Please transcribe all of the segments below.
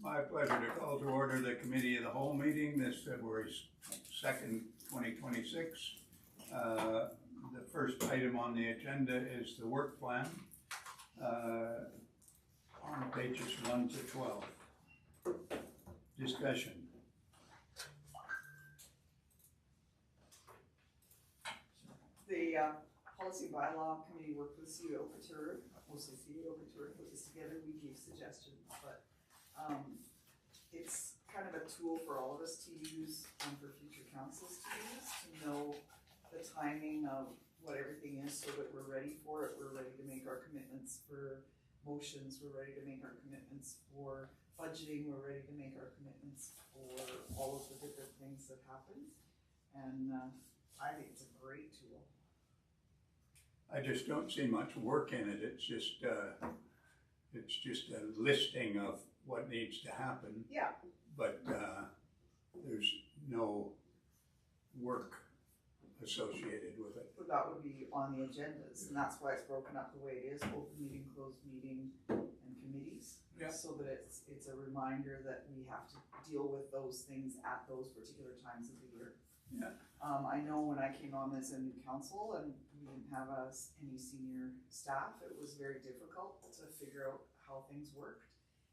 My pleasure to call to order the Committee of the Whole meeting this February 2nd, 2026. The first item on the agenda is the work plan on pages 1 to 12. Discussion. The Policy Bylaw Committee worked with CEO Couture, mostly CEO Couture, put this together. We gave suggestions, but it's kind of a tool for all of us to use and for future councils to use to know the timing of what everything is so that we're ready for it. We're ready to make our commitments for motions. We're ready to make our commitments for budgeting. We're ready to make our commitments for all of the different things that happen. And I think it's a great tool. I just don't see much work in it. It's just a listing of what needs to happen. Yeah. But there's no work associated with it. But that would be on the agendas, and that's why it's broken up the way it is: open meeting, closed meeting, and committees. Yeah. So that it's a reminder that we have to deal with those things at those particular times of the year. Yeah. I know when I came on as a new council and we didn't have any senior staff, it was very difficult to figure out how things worked.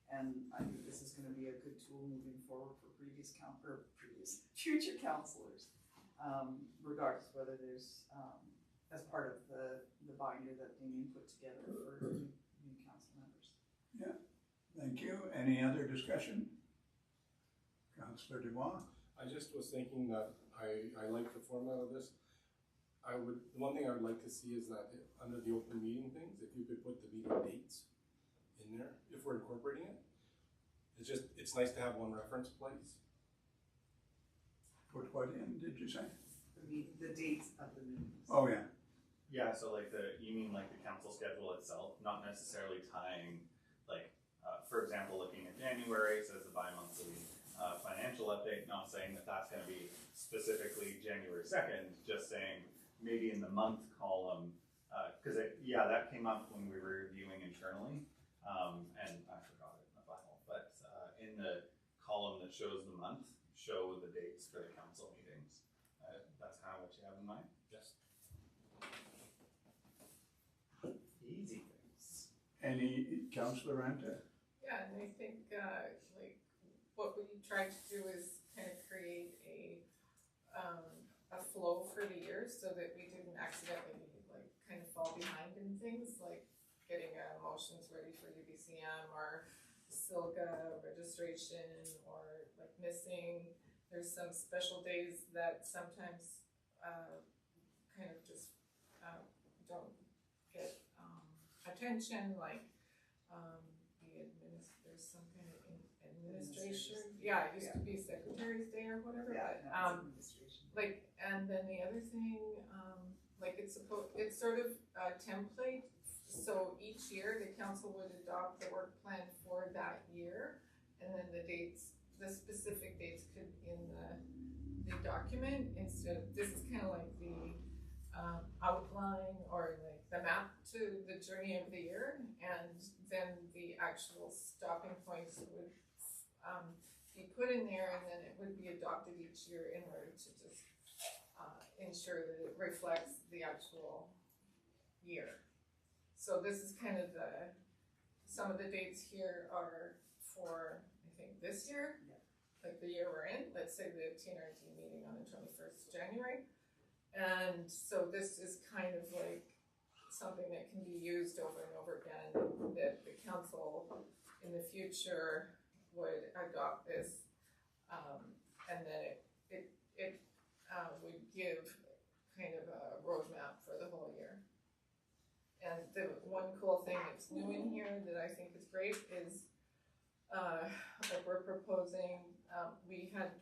And I think this is going to be a good tool moving forward for future councillors, regardless of whether there's, as part of the binder that Damien put together for new council members. Yeah, thank you. Any other discussion? Councillor Dubois? I just was thinking that I like the format of this. The one thing I would like to see is that under the open meeting things, if you could put the meeting dates in there, if we're incorporating it. It's nice to have one reference place. Put what in, did you say? The dates of the meetings. Oh, yeah. Yeah, so like you mean like the council schedule itself, not necessarily tying, like, for example, looking at January, says the bi-monthly financial update, not saying that that's going to be specifically January 2nd, just saying maybe in the month column, because that came up when we were reviewing internally, and I forgot it in the file, but in the column that shows the month, show the dates for the council meetings. That's kind of what you have in mind? Yes. Easy things. Any, Councillor Ranta? Yeah, and I think like what we tried to do is kind of create a flow for the year so that we didn't accidentally like kind of fall behind in things like getting motions ready for UBCM or SILGA registration or like missing. There's some special days that sometimes kind of just don't get attention, like there's some kind of administration. Yeah, it used to be Secretary's Day or whatever. Yeah, but, administration. like, and then the other thing, like it's sort of a template. So each year the council would adopt the work plan for that year, and then the specific dates could be in the document instead of, this is kind of like the outline or like the map to the journey of the year, and then the actual stopping points would be put in there, and then it would be adopted each year in order to just ensure that it reflects the actual year. So this is kind of some of the dates here are for, I think, this year, like the year we're in. Let's say the TNRD meeting on the 21st January. And so this is kind of like something that can be used over and over again, that the council in the future would adopt this, and then it would give kind of a roadmap for the whole year. And the one cool thing that's new in here that I think is great is like we're proposing, we have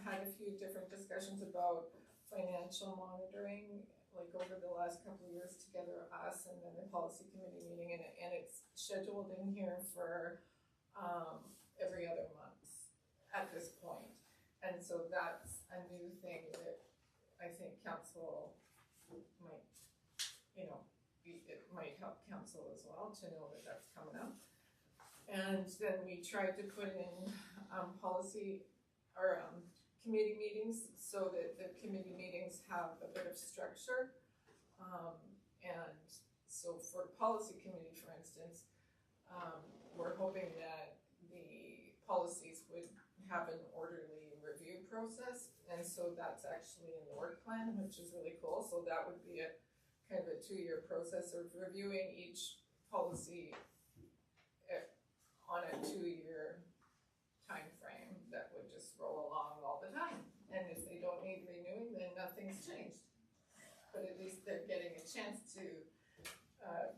had a few different discussions about financial monitoring, like over the last couple of years together, us and then the policy committee meeting, and it's scheduled in here for every other month at this point. And so that's a new thing that I think council might, it might help council as well to know that that's coming up. And then we tried to put in, policy or, committee meetings so that the committee meetings have a bit of structure. And so for policy committee, for instance, we're hoping that the policies would have an orderly review process. And so that's actually in the work plan, which is really cool. So that would be a kind of a 2-year process of reviewing each policy on a 2-year time frame that would just roll along all the time. And if they don't need renewing, then nothing's changed. But at least they're getting a chance to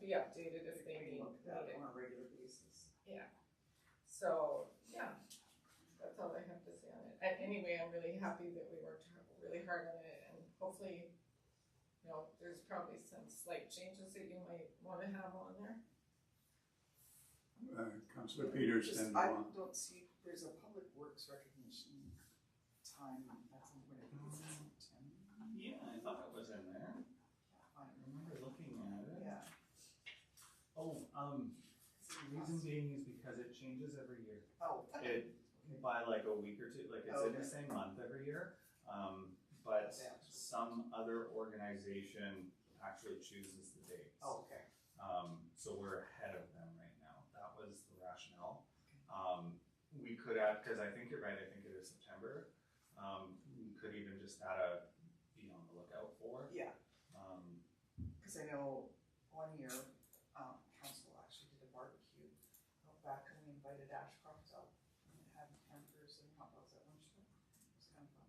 be updated if they need Look at that it. on a regular basis. So, yeah, that's all I have to say on it. And anyway, I'm really happy that we worked really hard on it, and hopefully, you know, there's probably some slight changes that you might wanna have on there. Councillor Peters, Just, then I on. don't see, there's a public works recognition time, that's in when it's in September. Yeah, I thought it was in there. I remember looking at it. Yeah. Oh, the reason being is because it changes every year. Oh. It, by like a week or two, like it's in the Okay. same month every year. But Yeah. some other organization actually chooses the dates. Oh, okay. So we're ahead of them right now. That was the rationale. We could add, cause I think you're right, I think it is September. We could even just add a be on the lookout for. Yeah, Um, cause I know one year, council actually did a barbecue out back and we invited Ashcroft out and had hamburgers and hot dogs at lunchtime. It was kind of fun.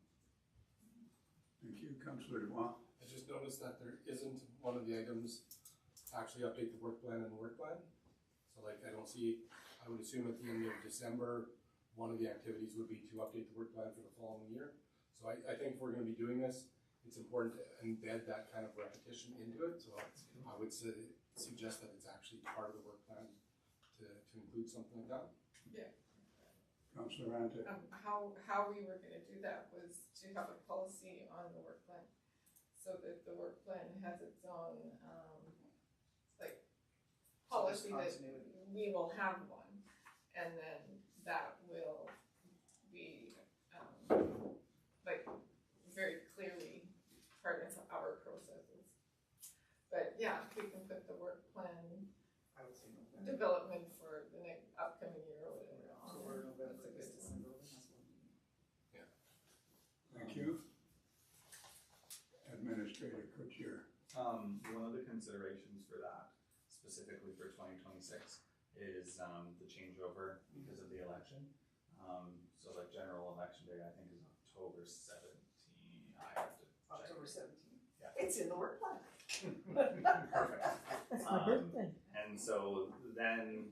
Thank you, Councillor Dubois. I just noticed that there isn't one of the items to actually update the work plan and the work plan. So like, I don't see, I would assume at the end of December, one of the activities would be to update the work plan for the following year. So I think if we're gonna be doing this, it's important to embed that kind of repetition into it. So I would suggest that it's actually part of the work plan to include something like that. Councillor Ranta. How we were gonna do that was to have a policy on the work plan, so that the work plan has its own, like, policy that Continuity. we will have one, and then that will be, like, very clearly part of our processes. But yeah, we can put the work plan I would say November. development for the next upcoming year or whatever on So there. we're November, That's a good December, when has one meeting. Thank you. Administrator Couture. one of the considerations for that, specifically for 2026, is the changeover because of the election. So like general election day, I think is October 17. I have to check. October 17th. Yeah. It's in the work plan. Perfect. That's my birthday. And so then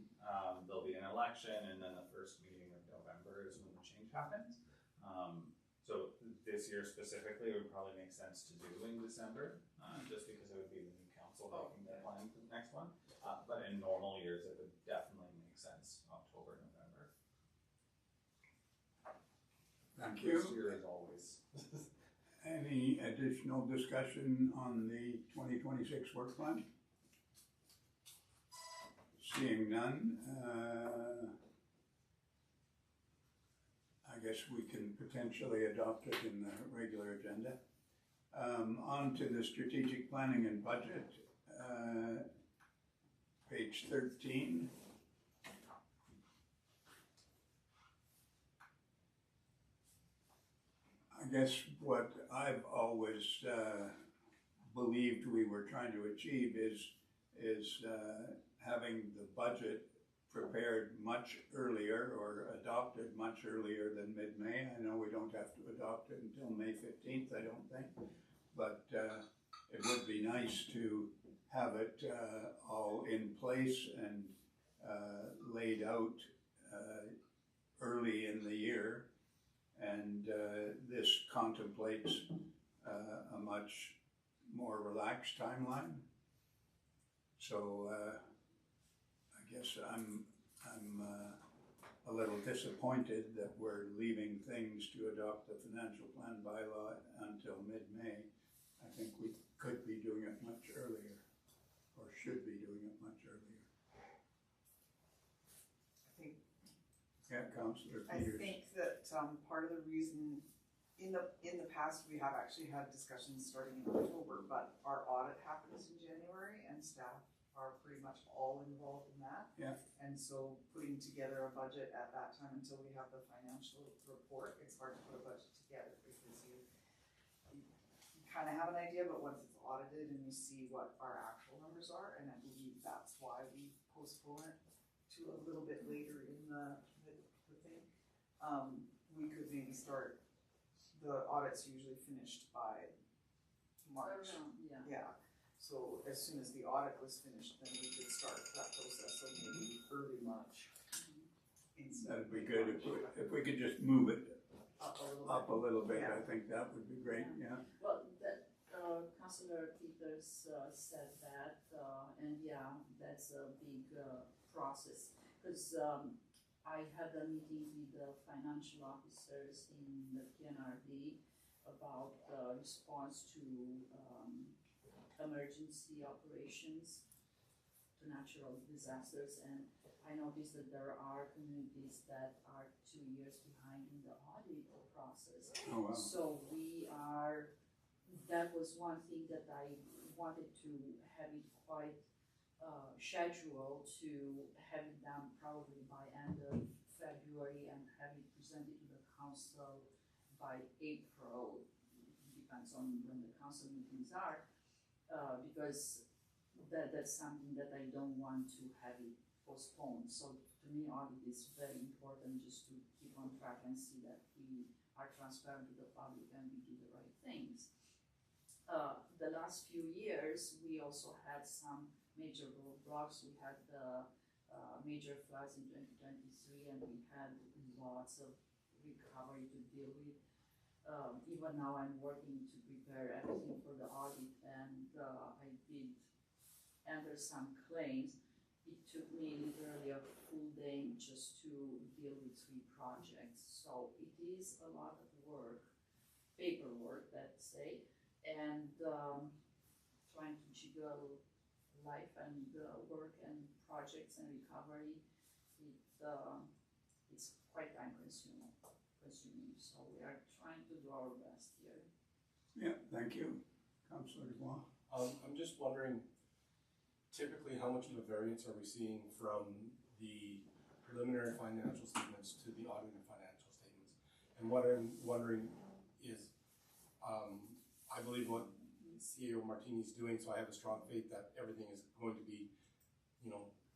there'll be an election, and then the first meeting of November is when the change happens. So this year specifically, it would probably make sense to do in December, just because it would be the new council making their plan for the next one. But in normal years, it would definitely make sense October, November. Thank you. First year is always. Any additional discussion on the 2026 work plan? Seeing none, I guess we can potentially adopt it in the regular agenda. On to the strategic planning and budget, page 13. I guess what I've always believed we were trying to achieve is having the budget prepared much earlier or adopted much earlier than mid-May. I know we don't have to adopt it until May 15th, I don't think, but it would be nice to have it all in place and laid out early in the year. And this contemplates a much more relaxed timeline. So I guess I'm a little disappointed that we're leaving things to adopt the financial plan bylaw until mid-May. I think we could be doing it much earlier, or should be doing it much earlier. I Yeah, Councillor I Peters. think that, part of the reason, in the past, we have actually had discussions starting in October, but our audit happens in January and staff are pretty much all involved in that. Yeah. And so putting together a budget at that time until we have the financial report, it's hard to put a budget together because you kind of have an idea, but once it's audited and you see what our actual numbers are, and I believe that's why we postpone it to a little bit later in the thing. We could maybe start, the audit's usually finished by March. Yeah. Yeah, so as soon as the audit was finished, then we could start that process of maybe early March. That'd be good if we could just move it Up a little bit. up a little bit. Yeah. I think that would be great, yeah. Well, that, Councillor Peters said that, and yeah, that's a big process. Cause I had a meeting with the financial officers in the PNRD about response to emergency operations to natural disasters, and I noticed that there are communities that are 2 years behind in the audit process. Oh, wow. So that was one thing that I wanted to have it quite scheduled, to have it done probably by end of February and have it presented to the council by April. Depends on when the council meetings are, because that's something that I don't want to have it postponed. So to me, audit is very important, just to keep on track and see that we are transparent to the public and we do the right things. The last few years, we also had some major roadblocks. We had the major floods in 2023, and we had lots of recovery to deal with. Even now, I'm working to prepare everything for the audit, and I did enter some claims. It took me literally a full day just to deal with 3 projects. So it is a lot of work, paperwork, let's say, and trying to juggle life and work and projects and recovery. It's quite time consuming. So we are trying to do our best here. Yeah, thank you. Councillor Dubois. I'm just wondering, typically, how much of a variance are we seeing from the preliminary financial statements to the audited financial statements? And what I'm wondering is, I believe what CEO Martini's doing, so I have a strong faith that everything is going to be,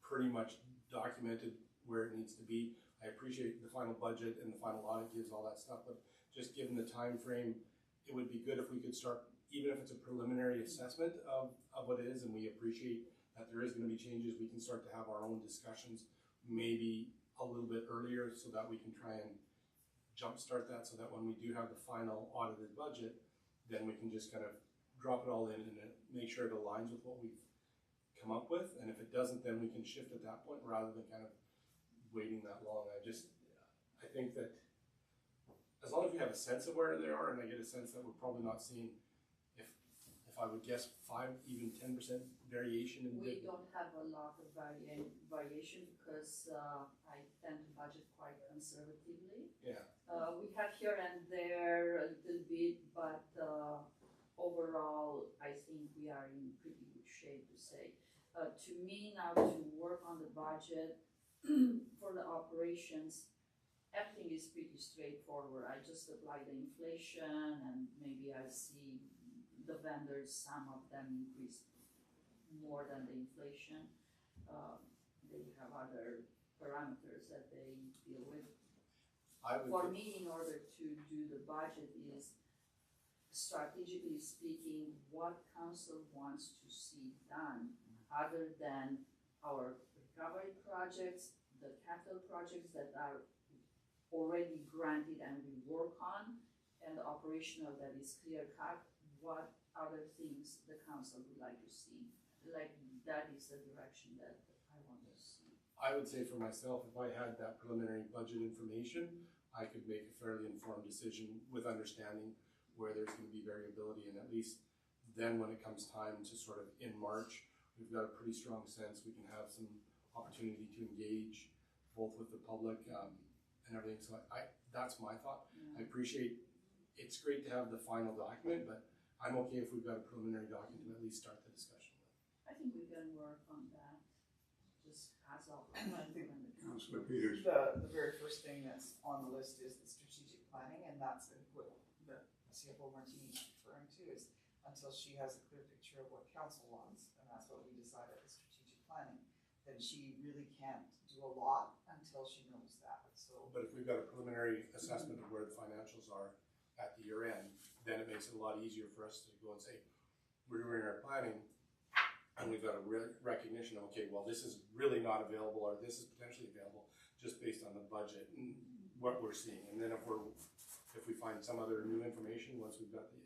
pretty much documented where it needs to be. I appreciate the final budget and the final audit gives all that stuff, but just given the time frame, it would be good if we could start, even if it's a preliminary assessment of what it is, and we appreciate that there is going to be changes, we can start to have our own discussions maybe a little bit earlier so that we can try and jumpstart that, so that when we do have the final audited budget, then we can just kind of drop it all in and make sure it aligns with what we've come up with, and if it doesn't, then we can shift at that point rather than kind of waiting that long. I think that as long as we have a sense of where they are, and I get a sense that we're probably not seeing, if I would guess 5, even 10% variation in We don't have a lot of variation because I tend to budget quite conservatively. Yeah. We have here and there a little bit, but overall, I think we are in pretty good shape to say. To me now, to work on the budget for the operations, everything is pretty straightforward. I just apply the inflation, and maybe I see the vendors, some of them increase more than the inflation. They have other parameters that they deal with. For me, in order to do the budget, is strategically speaking, what council wants to see done, other than our recovery projects, the capital projects that are already granted and we work on, and the operational that is clear cut. What other things the council would like to see? Like, that is the direction that I want to see. I would say for myself, if I had that preliminary budget information, I could make a fairly informed decision with understanding where there's going to be variability, and at least then when it comes time to sort of in March, we've got a pretty strong sense we can have some opportunity to engage both with the public and everything, so that's my thought. I Yeah. appreciate, it's great to have the final document, but I'm okay if we've got a preliminary document to at least start the discussion with. I think we can work on that, just as of. I think Councillor Peters. The very first thing that's on the list is the strategic planning, and that's what the CFO Martini is referring to, is until she has a clear picture of what council wants, and that's what we decide at the strategic planning, then she really can't do a lot until she knows that, so. But if we've got a preliminary assessment of where the financials are at the year end, then it makes it a lot easier for us to go and say, we're doing our planning, and we've got a recognition of, okay, well, this is really not available, or this is potentially available, just based on the budget and what we're seeing. And then if we find some other new information, once we've got the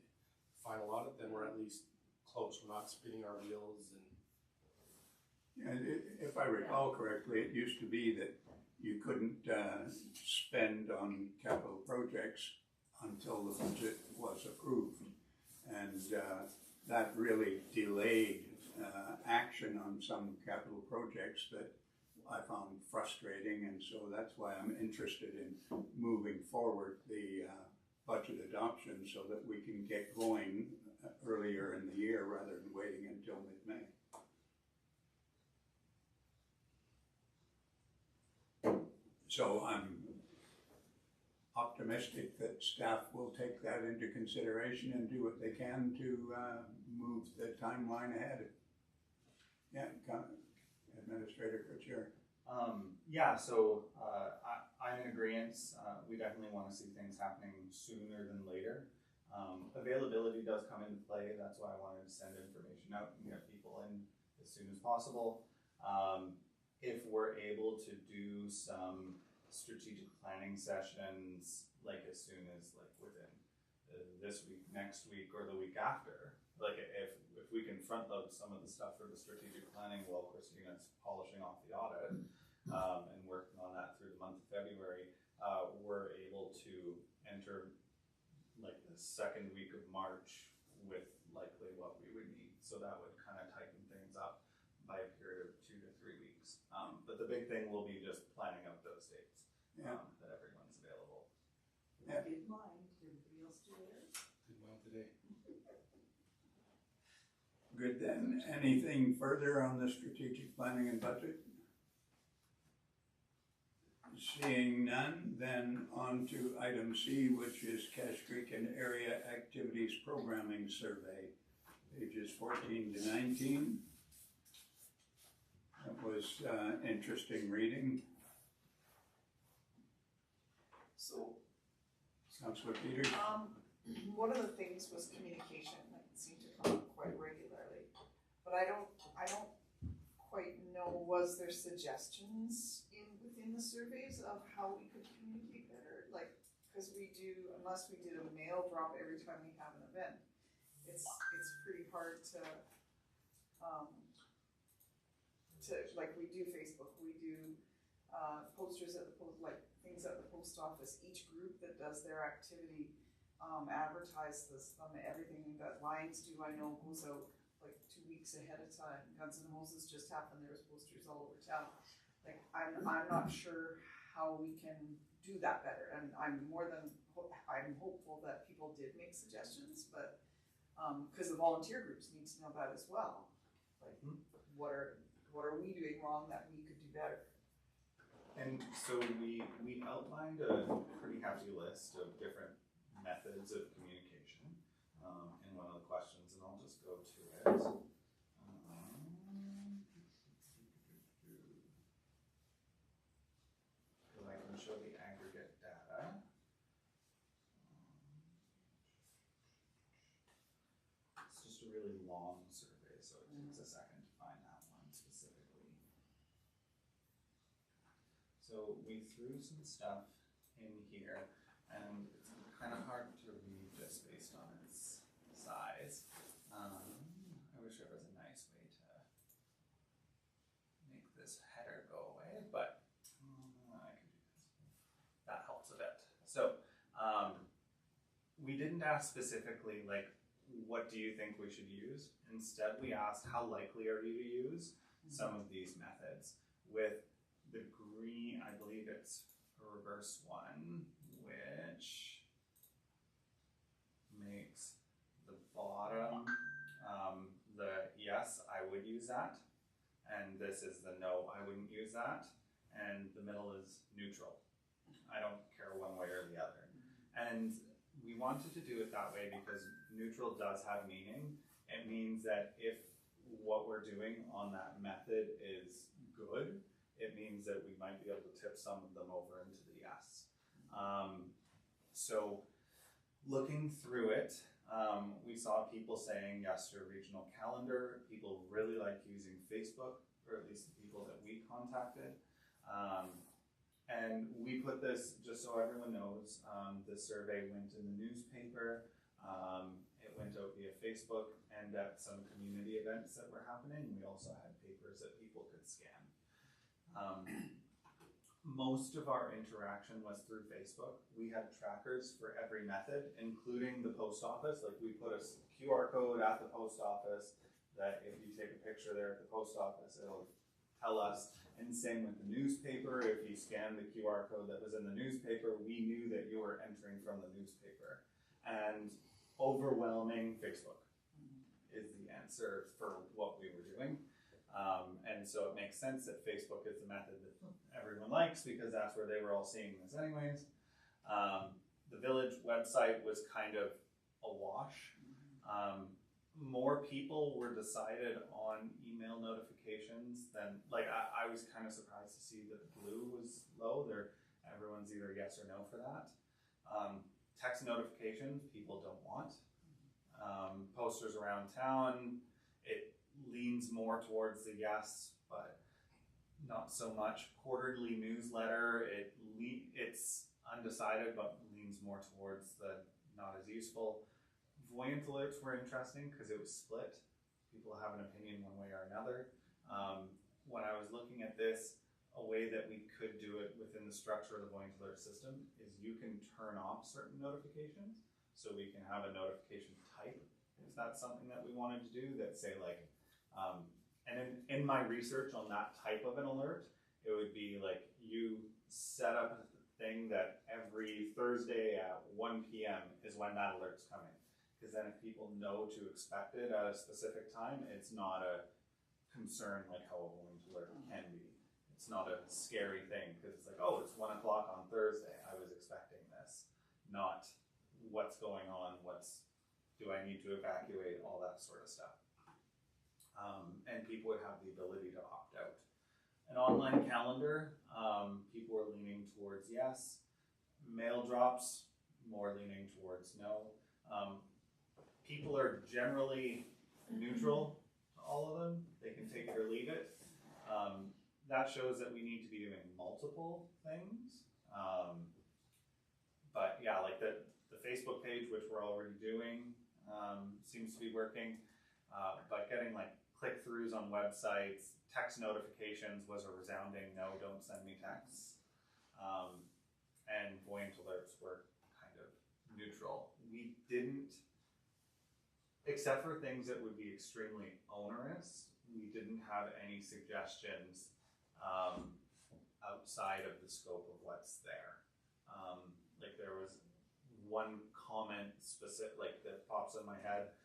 final audit, then we're at least close, we're not spinning our wheels and. And if I recall correctly, it used to be that you couldn't spend on capital projects until the budget was approved. And that really delayed action on some capital projects that I found frustrating, and so that's why I'm interested in moving forward the budget adoption so that we can get going earlier in the year rather than waiting until mid-May. So I'm optimistic that staff will take that into consideration and do what they can to move the timeline ahead. Yeah, Administrator Couture. Yeah, so I'm in agreement. We definitely want to see things happening sooner than later. Availability does come into play. That's why I wanted to send information out and get people in as soon as possible. If we're able to do some strategic planning sessions, like as soon as like within this week, next week, or the week after, like if we can front load some of the stuff for the strategic planning while Christina's polishing off the audit and working on that through the month of February, we're able to enter like the second week of March with likely what we would need. So that would kind of tighten things up by a period of 2 to 3 weeks. But the big thing will be just planning out those dates that everyone's available. I did mine, did everybody else do theirs? Did well today. Good then. Anything further on the strategic planning and budget? Seeing none, then on to item C, which is Cache Creek and Area Activities Programming Survey, pages 14 to 19. That was interesting reading. So, Councillor Peters? one of the things was communication, that seemed to come up quite regularly. But I don't quite know, was there suggestions within the surveys of how we could communicate better? Like, cause unless we did a mail drop every time we have an event, it's pretty hard to like, we do Facebook, we do posters at the like things at the post office. Each group that does their activity advertise this everything that Lions do. I know goes out like 2 weeks ahead of time. Guns N' Roses just happened. There's posters all over town. Like I'm not sure how we can do that better, and I'm hopeful that people did make suggestions, but because the volunteer groups need to know that as well. Like what are we doing wrong that we could do better? And so we outlined a pretty hefty list of different methods of communication in one of the questions, and I'll just go to it. So I can show the aggregate data. It's just a really long survey, so it takes a second to find that one specifically. So we threw some stuff in here, and it's kind of hard to read just based on its size. I wish there was a nice way to make this header go away, but I can do this. That helps a bit. So we didn't ask specifically, like, what do you think we should use? Instead, we asked, how likely are you to use some of these methods? With the green, I believe it's a reverse one, which makes the bottom the yes, I would use that, and this is the no, I wouldn't use that, and the middle is neutral. I don't care one way or the other. And we wanted to do it that way because neutral does have meaning. It means that if what we're doing on that method is good, it means that we might be able to tip some of them over into the yes. So looking through it, we saw people saying yes to a regional calendar. People really like using Facebook, or at least the people that we contacted. And we put this, just so everyone knows, the survey went in the newspaper, it went out via Facebook, and at some community events that were happening, we also had papers that people could scan. Most of our interaction was through Facebook. We had trackers for every method, including the post office. Like, we put a QR code at the post office that if you take a picture there at the post office, it'll tell us. And same with the newspaper. If you scan the QR code that was in the newspaper, we knew that you were entering from the newspaper. And overwhelming Facebook is the answer for what we were doing. And so it makes sense that Facebook is the method that everyone likes because that's where they were all seeing this anyways. The village website was kind of a wash. More people were decided on email notifications than, like, I was kind of surprised to see that the blue was low. Everyone's either yes or no for that. Text notifications, people don't want. Posters around town, it leans more towards the yes, but not so much. Quarterly newsletter, it's undecided, but leans more towards the not as useful. Voyant alerts were interesting because it was split. People have an opinion one way or another. When I was looking at this, a way that we could do it within the structure of the Voyant alert system is you can turn off certain notifications. So we can have a notification type, if that's something that we wanted to do, that say like, and in my research on that type of an alert, it would be like you set up a thing that every Thursday at 1 p.m. is when that alert's coming. Because then if people know to expect it at a specific time, it's not a concern like how a Voyant alert can be. It's not a scary thing because it's like, oh, it's 1 o'clock on Thursday. I was expecting this. Not what's going on, do I need to evacuate, all that sort of stuff. And people would have the ability to opt out. An online calendar, people were leaning towards yes. Mail drops, more leaning towards no. People are generally neutral to all of them. They can take it or leave it. That shows that we need to be doing multiple things. But yeah, like the Facebook page, which we're already doing, seems to be working. But getting like click-throughs on websites, text notifications was a resounding no, don't send me texts. And Voyant alerts were kind of neutral. We didn't, except for things that would be extremely onerous, we didn't have any suggestions outside of the scope of what's there. Like there was one comment specific, like that pops in my head,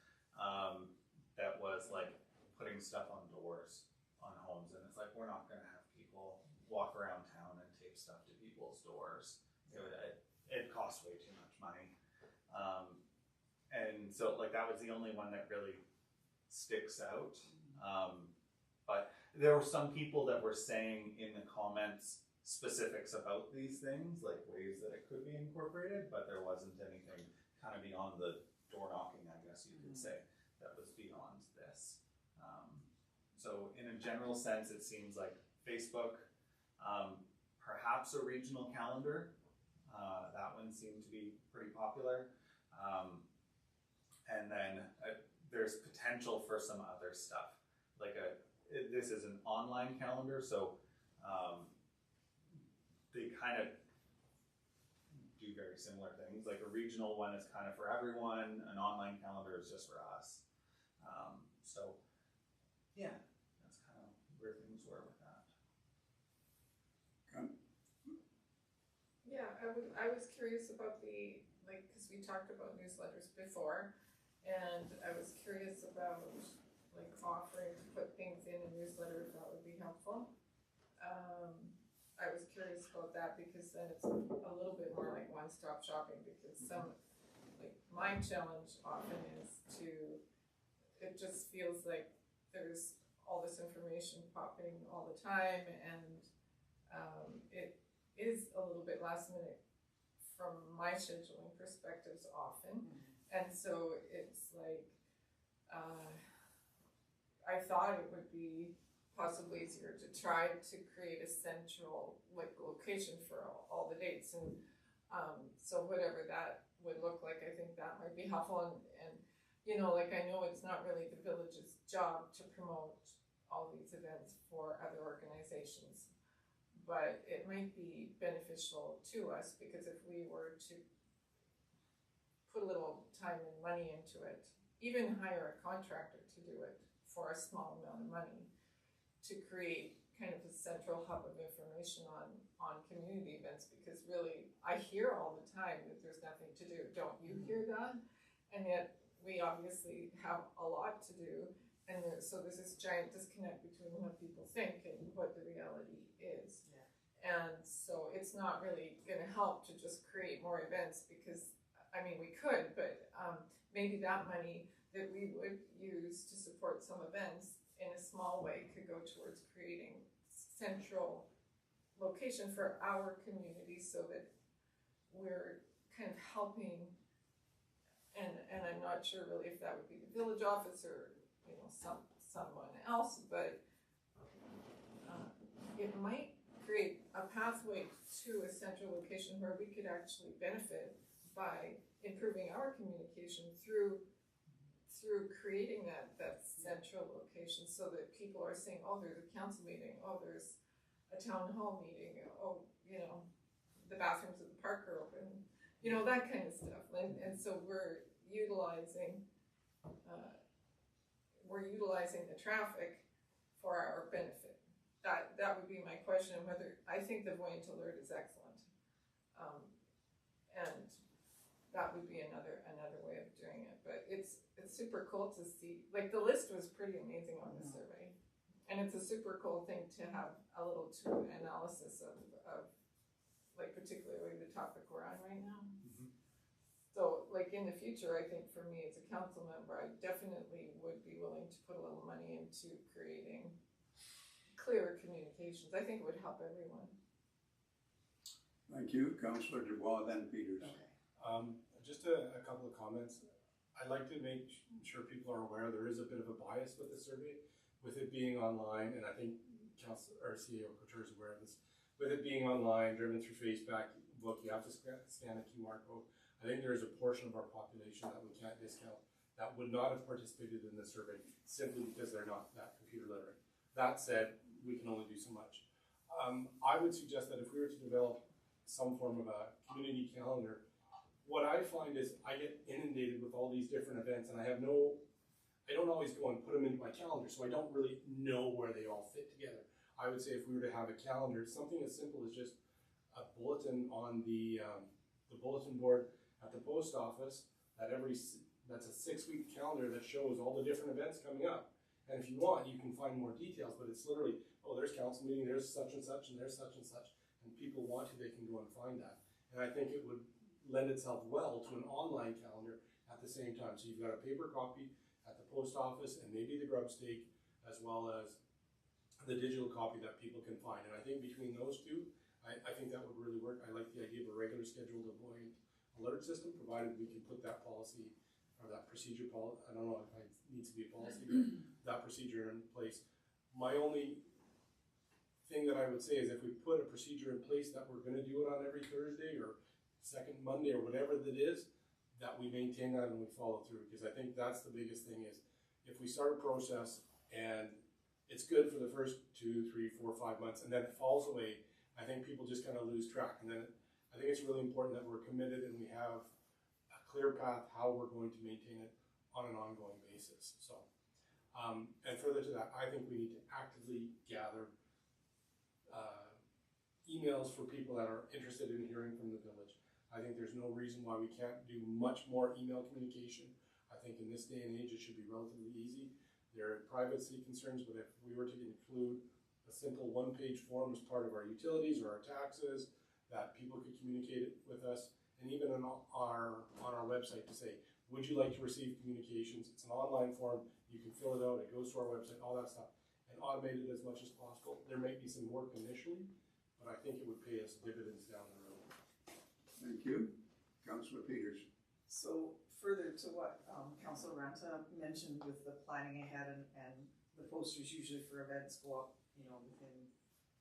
that was like putting stuff on doors on homes, and it's like, we're not gonna have people walk around town and tape stuff to people's doors. It costs way too much money. And so like that was the only one that really sticks out. But there were some people that were saying in the comments specifics about these things, like ways that it could be incorporated, but there wasn't anything kind of beyond the door knocking, I guess you could say, that was beyond this. So in a general sense, it seems like Facebook, perhaps a regional calendar, that one seemed to be pretty popular. And then there's potential for some other stuff. Like this is an online calendar, so they kind of do very similar things. Like a regional one is kind of for everyone, an online calendar is just for us. So yeah, that's kind of where things were with that. I was curious about the, like, cause we talked about newsletters before, and I was curious about, like, offering to put things in a newsletter, if that would be helpful. I was curious about that because then it's a little bit more like one-stop shopping, because some, like, my challenge often is it just feels like there's all this information popping all the time, and it is a little bit last minute from my scheduling perspectives often. And so it's like, I thought it would be possibly easier to try to create a central, like, location for all the dates, and so whatever that would look like, I think that might be helpful, and you know, like, I know it's not really the village's job to promote all these events for other organizations, but it might be beneficial to us, because if we were to put a little time and money into it, even hire a contractor to do it for a small amount of money, to create kind of a central hub of information on community events, because really, I hear all the time that there's nothing to do. Don't you hear that? And yet, we obviously have a lot to do, and so there's this giant disconnect between what people think and what the reality is. Yeah. And so it's not really gonna help to just create more events, because, I mean, we could, but maybe that money that we would use to support some events in a small way could go towards creating central location for our community, so that we're kind of helping. And I'm not sure really if that would be the village office or, you know, someone else, but it might create a pathway to a central location where we could actually benefit by improving our communication through creating that central location, so that people are saying, oh, there's a council meeting, oh, there's a town hall meeting, oh, you know, the bathrooms at the park are open, you know, that kind of stuff. And so we're utilizing the traffic for our benefit. That would be my question, whether, I think the Voyant Alert is excellent. And that would be another way of doing it. But it's super cool to see, like, the list was pretty amazing on the survey. And it's a super cool thing to have a little tool analysis of like, particularly the topic we're on right now. So, like, in the future, I think for me as a council member, I definitely would be willing to put a little money into creating clearer communications. I think it would help everyone. Thank you, Councillor Dubois, then Peters. Just a couple of comments. I'd like to make sure people are aware there is a bit of a bias with the survey, with it being online, and I think CEO Couture is aware of this. With it being online, driven through Facebook, you have to scan a QR code. I think there is a portion of our population that we can't discount that would not have participated in the survey simply because they're not that computer literate. That said, we can only do so much. I would suggest that if we were to develop some form of a community calendar, what I find is I get inundated with all these different events, and I don't always go and put them into my calendar, so I don't really know where they all fit together. I would say if we were to have a calendar, something as simple as just a bulletin on the bulletin board at the post office, that's a 6-week calendar that shows all the different events coming up. And if you want, you can find more details, but it's literally, oh, there's council meeting, there's such and such, and there's such and such. And people want to, they can go and find that. And I think it would lend itself well to an online calendar at the same time. So you've got a paper copy at the post office and maybe the grub stake, as well as the digital copy that people can find. And I think between those two, I think that would really work. I like the idea of a regular scheduled Voyant alert system, provided we can put that policy or that procedure I don't know if it needs to be a policy, but that procedure in place. My only thing that I would say is if we put a procedure in place that we're gonna do it on every Thursday or second Monday or whatever that is, that we maintain that and we follow through, because I think that's the biggest thing is if we start a process and it's good for the first 2, 3, 4, 5 months and then it falls away, I think people just kind of lose track. And then I think it's really important that we're committed and we have a clear path how we're going to maintain it on an ongoing basis. So, and further to that, I think we need to actively gather emails for people that are interested in hearing from the village. I think there's no reason why we can't do much more email communication. I think in this day and age, it should be relatively easy. There are privacy concerns, but if we were to include a simple one-page form as part of our utilities or our taxes, that people could communicate with us, and even on our website to say, would you like to receive communications? It's an online form, you can fill it out, it goes to our website, all that stuff, and automate it as much as possible. There may be some work initially, but I think it would pay us dividends down the road. Thank you. Councillor Peters. So further to what Councillor Ranta mentioned with the planning ahead and the posters usually for events go up, within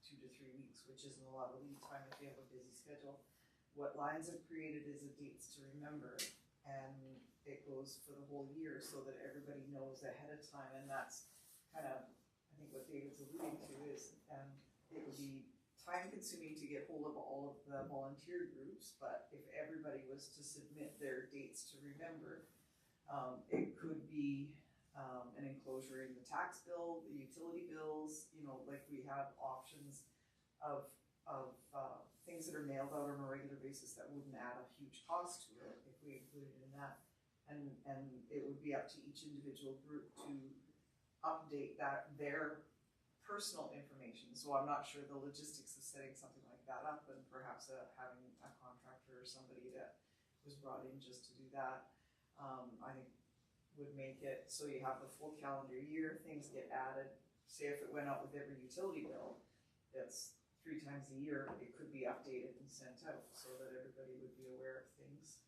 2 to 3 weeks, which isn't a lot of lead time if you have a busy schedule. What Lions have created is a dates to remember, and it goes for the whole year so that everybody knows ahead of time, and that's kind of, I think what David's alluding to is, it would be time consuming to get hold of all of the volunteer groups, but if everybody was to submit their dates to remember, it could be an enclosure in the tax bill, the utility bills, like we have options of things that are mailed out on a regular basis that wouldn't add a huge cost to it if we included in that. And it would be up to each individual group to update their personal information. So I'm not sure the logistics of setting something like that up, and perhaps having a contractor or somebody that was brought in just to do that, I think would make it so you have the full calendar year, things get added. Say if it went out with every utility bill, that's 3 times a year, it could be updated and sent out so that everybody would be aware of things.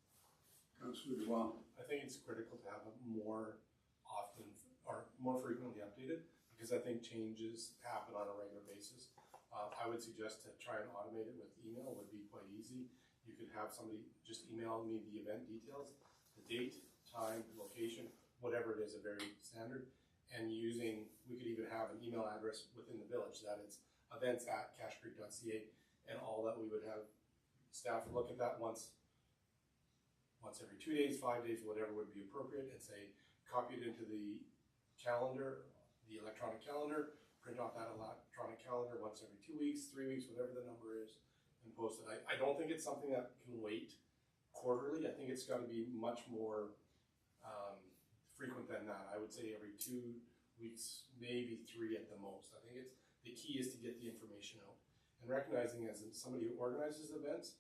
Councillor Duval. I think it's critical to have it more often or more frequently updated, because I think changes happen on a regular basis. I would suggest to try and automate it with email would be quite easy. You could have somebody just email me the event details, the date, time, location, whatever it is, a very standard. And we could even have an email address within the village that it's events@cashcreek.ca, and all that we would have staff look at that once every 2 days, 5 days, whatever would be appropriate, and say, copy it into the calendar, the electronic calendar, print off that electronic calendar once every 2 weeks, 3 weeks, whatever the number is, and post it. I don't think it's something that can wait quarterly. I think it's got to be much more frequent than that. I would say every 2 weeks, maybe 3 at the most. I think the key is to get the information out. And recognizing as somebody who organizes events,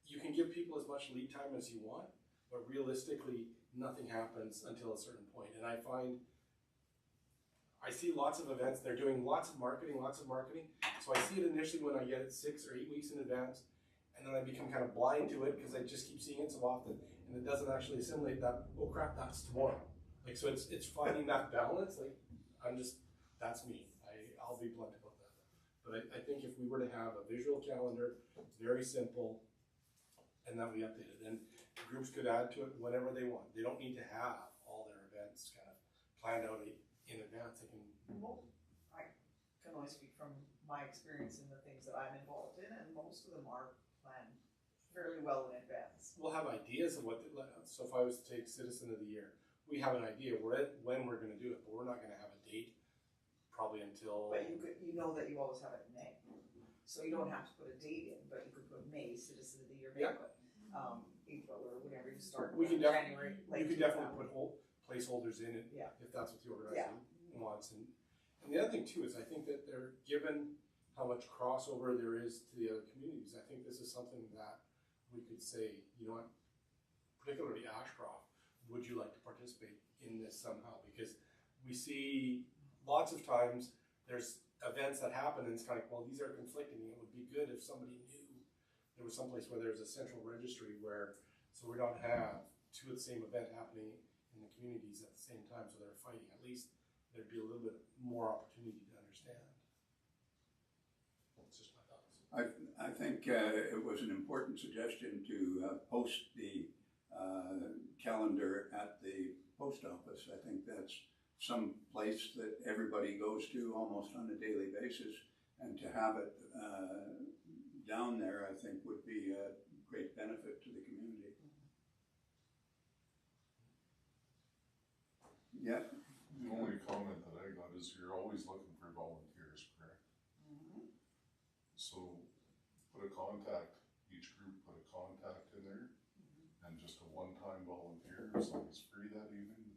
you can give people as much lead time as you want, but realistically, nothing happens until a certain point. And I see lots of events, they're doing lots of marketing. So I see it initially when I get it 6 or 8 weeks in advance, and then I become kind of blind to it because I just keep seeing it so often, and it doesn't actually assimilate that, oh crap, that's tomorrow. So it's finding that balance. That's me. I'll be blunt about that. But I think if we were to have a visual calendar, very simple, and that we update it, and groups could add to it whenever they want. They don't need to have all their events kind of planned out in advance. They can. Well, I can only speak from my experience in the things that I'm involved in, and most of them are planned fairly well in advance. We'll have ideas of so if I was to take Citizen of the Year, we have an idea when we're going to do it, but we're not going to have a date probably until. But you know that you always have it in May, so you don't have to put a date in, but you could put May, Citizen of the Year, banquet, April, or whenever you start. We can January. You can definitely put placeholders in it if that's what the organizer wants. And the other thing too is I think that they're given how much crossover there is to the other communities. I think this is something that we could say, you know what, particularly Ashcroft, would you like to participate in this somehow? Because we see lots of times there's events that happen and it's kind of like, well, these are conflicting. It would be good if somebody knew there was someplace where there's a central registry so we don't have 2 of the same event happening in the communities at the same time, so they're fighting. At least there'd be a little bit more opportunity to understand. That's just my thoughts. I think it was an important suggestion to post the calendar at the post office. I think that's some place that everybody goes to almost on a daily basis, and to have it down there, I think, would be a great benefit to the community. Yeah. The only comment that I got is you're always looking for volunteers, correct? Mm-hmm. So contact, each group put a contact in there, and just a one-time volunteer, as long as free that evening.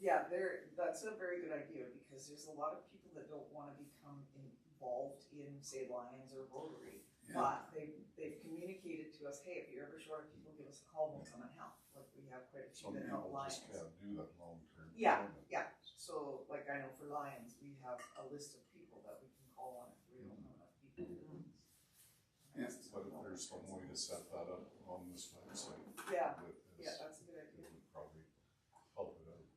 Yeah, that's a very good idea, because there's a lot of people that don't wanna become involved in, say, Lions or Rotary. Yeah. But they've communicated to us, hey, if you're ever short of people, give us a call, we'll come and help. Like, we have quite a few Some that help people Lions. just can't do that long-term. Yeah, employment. yeah, so like I know for Lions, we have a list of people that we can call on if we don't have enough people. Yeah. But if there's some way to set that up on this website Yeah, with yeah, this, that's a good it idea. would probably help it out.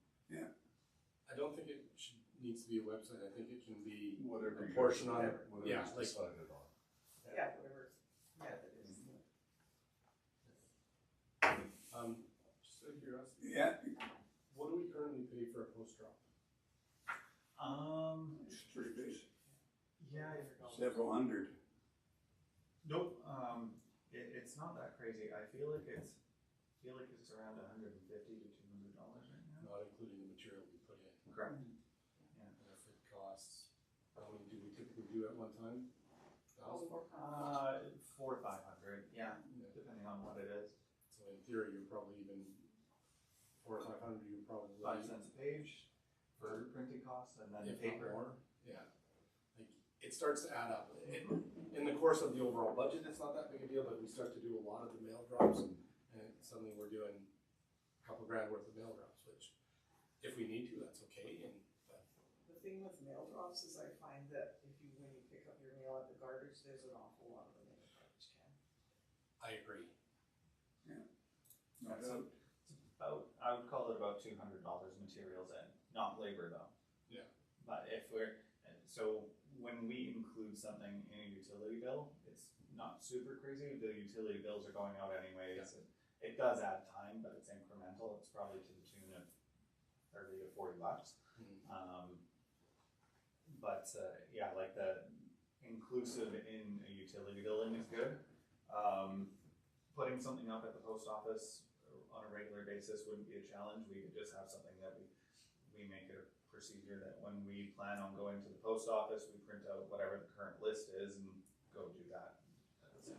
I don't think it needs to be a website, I think it can be Whatever a you portion on it, whatever's yeah, like, decided on. Yeah, whatever, yeah, that is. just out of curiosity, Yeah, what do we currently pay for a post drop? it's pretty big, Yeah, several hundred. nope, it's not that crazy, I feel like it's around $150 to $200 right now. Not including the material we put in. Correct. And if it costs, how many do we typically do at one time? Oh, 1,000? 400 to 500, yeah, Yeah. depending on what it is. So in theory, you're probably even 400 or 500, you're probably. 5 cents a page for printing costs, and then If not paper. more, yeah. Like, it starts to add up. In the course of the overall budget, it's not that big a deal, but we start to do a lot of the mail drops, and suddenly we're doing a couple grand worth of mail drops, which, if we need to, that's okay, but The thing with mail drops is I find that when you pick up your mail at the garbage, there's an awful lot of them in the garbage can. I agree. No Yeah, so doubt. it's about, I would call it about $200 materials in, not labor though. Yeah. But if so when we include something in a utility bill, it's not super crazy, the utility bills are going out anyways. It does add time, but it's incremental, it's probably to the tune of $30 to $40. Yeah, like the inclusive in a utility billing is good. Putting something up at the post office on a regular basis wouldn't be a challenge. We could just have something that we make it a procedure that when we plan on going to the post office, we print out whatever the current list is and go do that.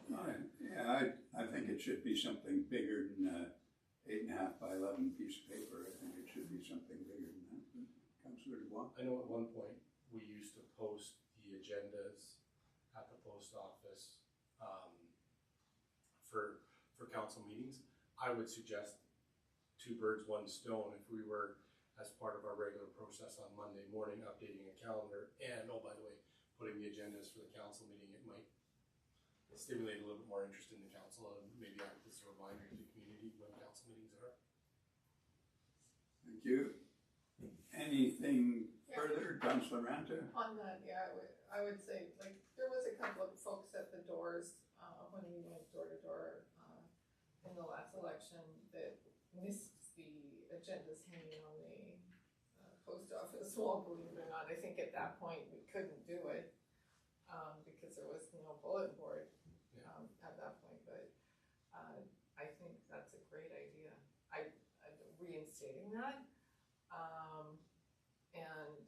Yeah, I think it should be something bigger than 8.5 by 11 piece of paper. I think it should be something bigger than that. Councillor Dubois? I know at one point, we used to post the agendas at the post office, for council meetings. I would suggest 2 birds, 1 stone, if we were, as part of our regular process on Monday morning, updating a calendar, and, oh, by the way, putting the agendas for the council meeting, it might stimulate a little bit more interest in the council, and maybe act as a reminder to the community when council meetings are. Thank you. Anything further, Councillor Ranta? On that, yeah, I would say, like, there was a couple of folks at the doors, when we went door to door, in the last election that missed the agendas hanging on the, post office wall, believe it or not. I think at that point, we couldn't do it, because there was no bulletin board, at that point, but, I think that's a great idea. I reinstating that, and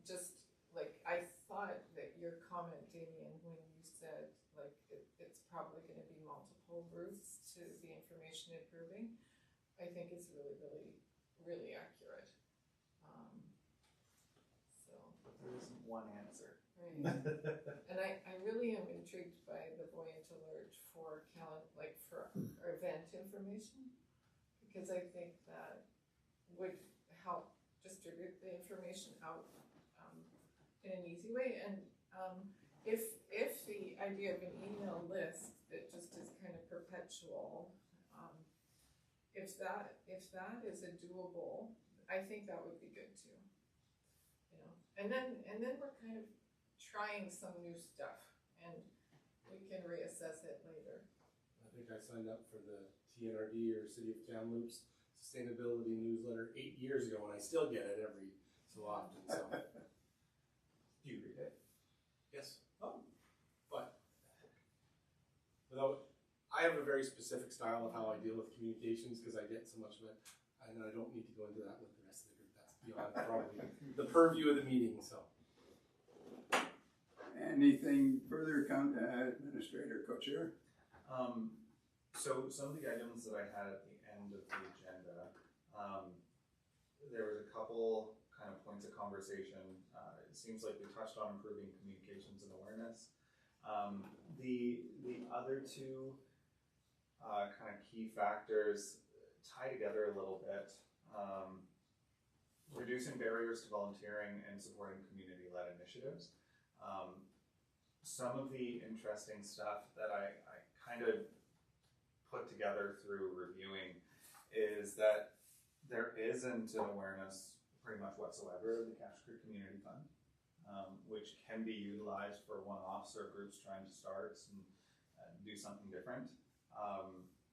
just, like, I thought that your comment, Damien, when you said, like, it's probably gonna be multiple routes to the information improving, I think it's really, really, really accurate. So. But there isn't one answer. Right. And I really am intrigued by the Voyant Alert for for event information, because I think that would help distribute the information out in an easy way. And if the idea of an email list that just is kind of perpetual, if that is a doable, I think that would be good too. You know, and then we're kind of trying some new stuff, and we can reassess it later. I think I signed up for the TNRD, or City of Kamloops Sustainability Newsletter 8 years ago, and I still get it every so often, so. Do you read it? Yes. Oh. But, I have a very specific style of how I deal with communications, because I get so much of it, and I don't need to go into that with the rest of the group. That's beyond probably the purview of the meeting, so. Anything further, Administrator Co-Chair? So some of the items that I had at the end of the agenda, there was a couple kind of points of conversation. It seems like we touched on improving communications and awareness. The other two kind of key factors tie together a little bit. Reducing barriers to volunteering and supporting community-led initiatives. Some of the interesting stuff that I kind of put together through reviewing is that there isn't an awareness pretty much whatsoever of the Cache Creek Community Fund, which can be utilized for one-offs or groups trying to start and do something different.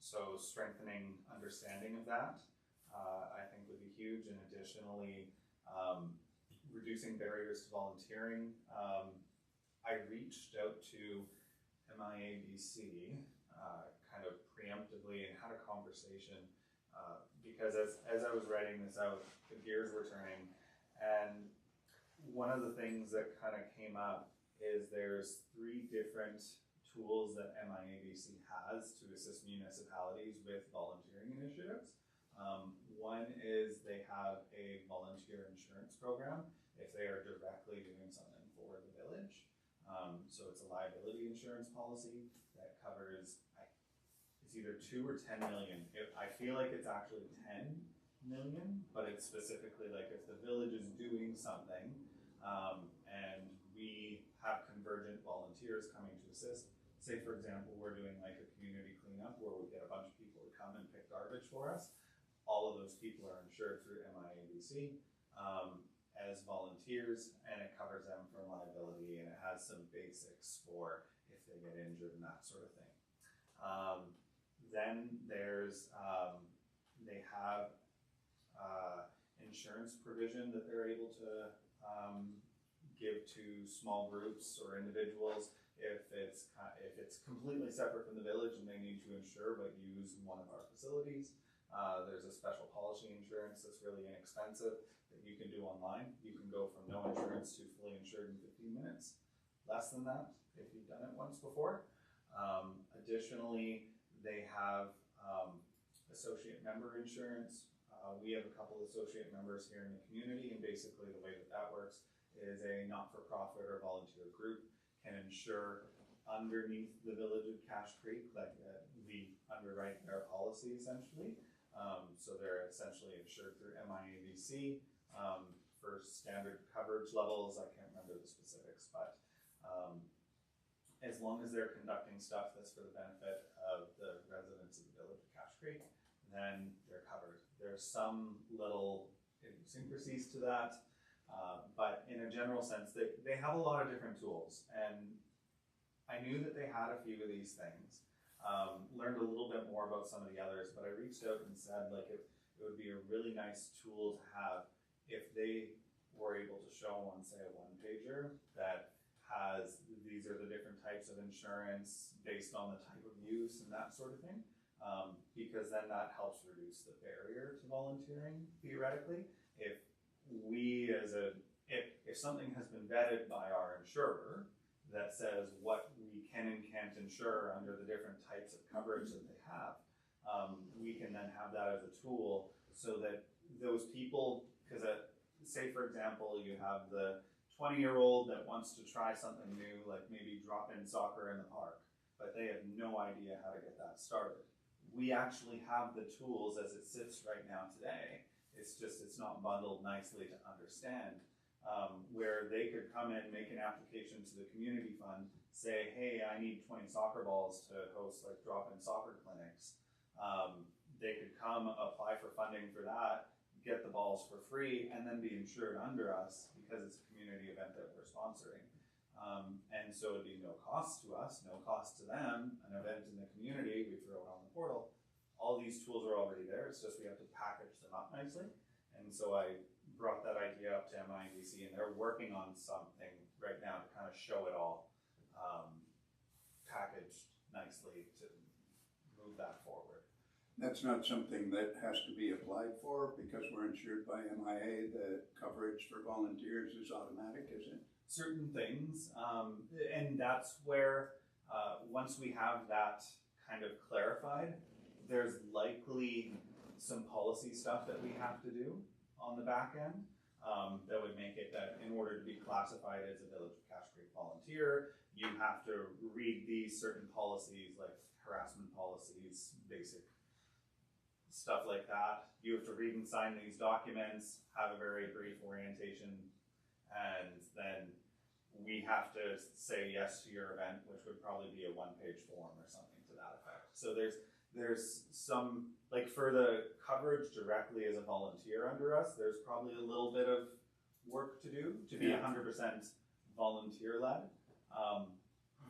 So strengthening understanding of that, I think would be huge, and additionally, reducing barriers to volunteering. I reached out to MIABC kind of preemptively and had a conversation because as I was writing this out, the gears were turning, and one of the things that kind of came up is there's 3 different tools that MIABC has to assist municipalities with volunteering initiatives. One is they have a volunteer insurance program if they are directly doing something for the village. So it's a liability insurance policy that covers, it's either 2 or 10 million. I feel like it's actually 10 million, but it's specifically like if the village is doing something and we have convergent volunteers coming to assist. Say for example, we're doing like a community cleanup where we get a bunch of people to come and pick garbage for us. All of those people are insured through MIABC as volunteers, and it covers them from liability, and it has some basics for if they get injured and that sort of thing. Then there's, they have insurance provision that they're able to give to small groups or individuals if it's completely separate from the village and they need to insure but use one of our facilities. There's a special policy insurance that's really inexpensive that you can do online. You can go from no insurance to fully insured in 15 minutes. Less than that if you've done it once before. Additionally, they have associate member insurance. We have a couple associate members here in the community, and basically the way that works is a not-for-profit or volunteer group can insure underneath the village of Cache Creek, like we underwrite their policy essentially. So they're essentially insured through MIABC for standard coverage levels. I can't remember the specifics, but as long as they're conducting stuff that's for the benefit of the residents of the village of Cache Creek, then they're covered. There's some little idiosyncrasies to that, but in a general sense, they have a lot of different tools, and I knew that they had a few of these things. Learned a little bit more about some of the others, but I reached out and said like it would be a really nice tool to have if they were able to show on, say, a one-pager that has these are the different types of insurance based on the type of use and that sort of thing, because then that helps reduce the barrier to volunteering theoretically. If we if something has been vetted by our insurer that says what we can and can't insure under the different types of coverage that they have, we can then have that as a tool so that those people, because say for example, you have the 20-year-old that wants to try something new, like maybe drop in soccer in the park, but they have no idea how to get that started. We actually have the tools as it sits right now today. It's just, it's not bundled nicely to understand. Where they could come in, make an application to the community fund, say, hey, I need 20 soccer balls to host like drop-in soccer clinics. They could come apply for funding for that, get the balls for free, and then be insured under us because it's a community event that we're sponsoring. And so it'd be no cost to us, no cost to them, an event in the community, we throw it on the portal. All these tools are already there, it's just we have to package them up nicely. And so I brought that idea up to MIABC, and they're working on something right now to kind of show it all packaged nicely to move that forward. That's not something that has to be applied for because we're insured by MIA. The coverage for volunteers is automatic, is it? certain things, and that's where once we have that kind of clarified, there's likely some policy stuff that we have to do on the back end that would make it that in order to be classified as a Village of Cache Creek volunteer, you have to read these certain policies like harassment policies, basic stuff like that. You have to read and sign these documents, have a very brief orientation, and then we have to say yes to your event, which would probably be a one-page form or something to that effect. So there's some, like for the coverage directly as a volunteer under us, there's probably a little bit of work to do to be 100% volunteer led.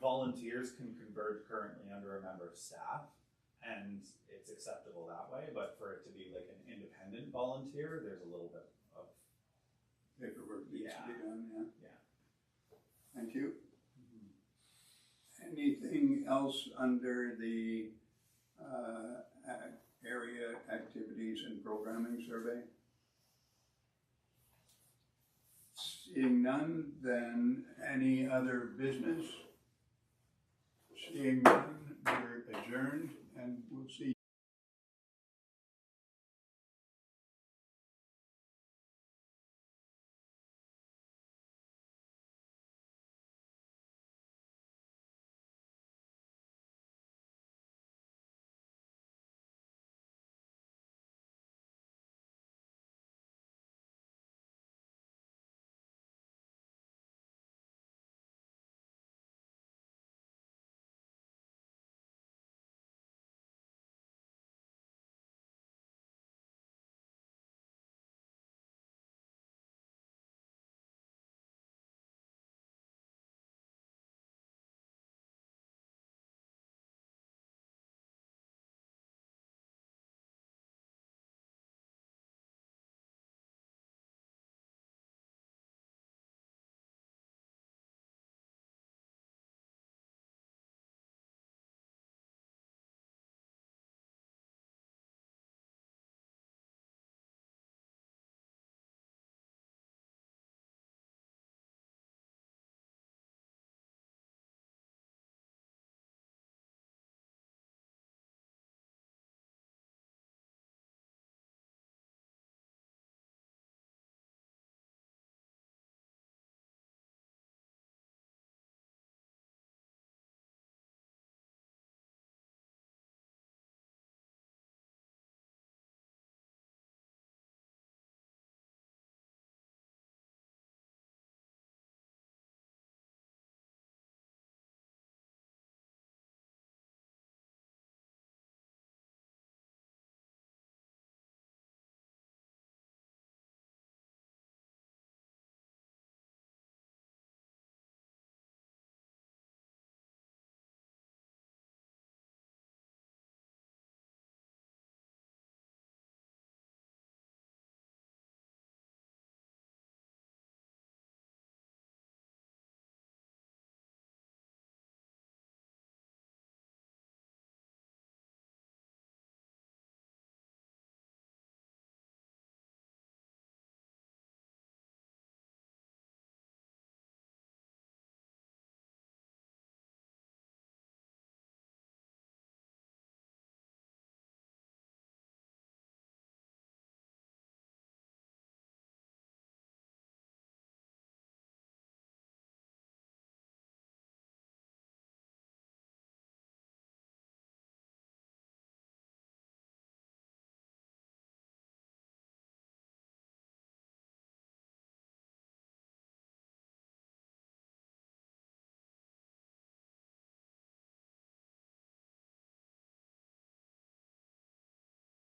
Volunteers can convert currently under a member of staff, and it's acceptable that way, but for it to be like an independent volunteer, there's a little bit of Paperwork needs to be done, Yeah. Thank you. Anything else under the area activities and programming survey? Seeing none, then any other business? Seeing none, we're adjourned, and we'll see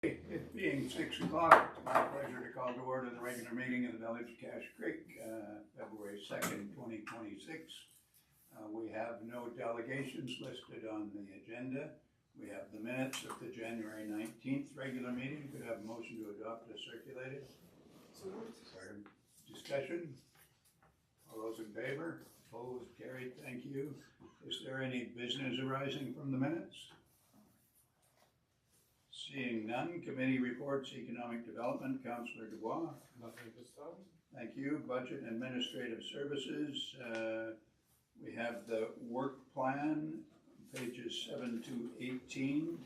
it being 6 o'clock, it's my pleasure to call to order the regular meeting of the Village of Cache Creek, February 2nd, 2026. We have no delegations listed on the agenda. We have the minutes of the January 19th regular meeting. Could I have a motion to adopt as circulated? Sorry. Discussion? All those in favor? Opposed? Carried. Thank you. Is there any business arising from the minutes? Seeing none, committee reports, economic development, Councillor Dubois. Nothing at this time? Thank you. Budget and Administrative Services, we have the work plan, pages 7 to 18.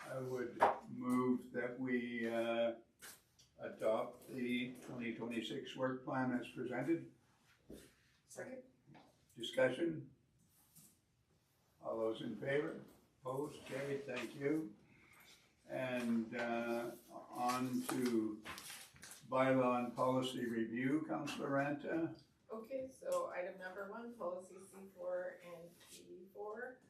I would move that we adopt the 2026 work plan as presented. Second? Discussion? All those in favor? Opposed? Carried, thank you. And on to bylaw and policy review, Councillor Ranta. Okay, so item number 1, policy C4 and P4.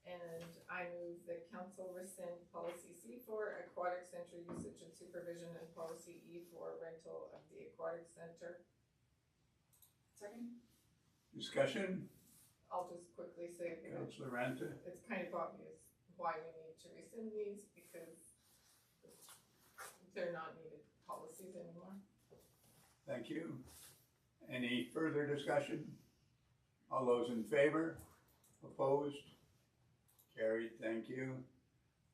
And I move that council rescind policy C4, aquatic center usage and supervision, and policy E4, rental of the aquatic center. Second? Discussion? I'll just quickly say that Councillor Ranta. it's kind of obvious why we need to rescind these, because they're not needed policies anymore. Thank you. Any further discussion? All those in favor? Opposed? Carried, thank you.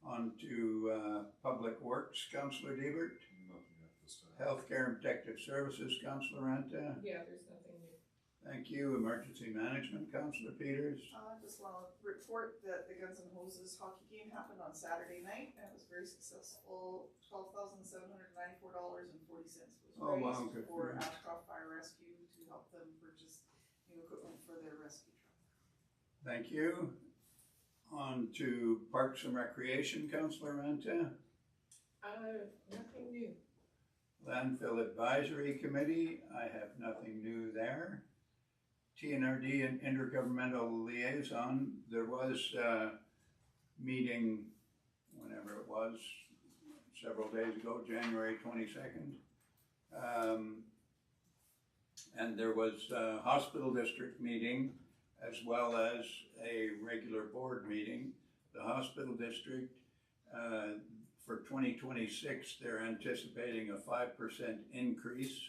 On to Public Works, Councillor Liebert. Nothing at this time. Healthcare and Protective Services, Councillor Ranta. Yeah, there's nothing new. Thank you. Emergency Management, Councillor Peters. Just wanna report that the Guns N' Roses hockey game happened on Saturday night, and it was very successful. $12,794.40 was Oh, wow, raised good for for you. Ashcroft Fire Rescue to help them purchase new equipment for their rescue truck. Thank you. On to Parks and Recreation, Councillor Ranta. Nothing new. Landfill Advisory Committee, I have nothing new there. TNRD and Intergovernmental Liaison, there was a meeting, whenever it was, several days ago, January 22nd. And there was a hospital district meeting as well as a regular board meeting. The hospital district, for 2026, they're anticipating a 5% increase,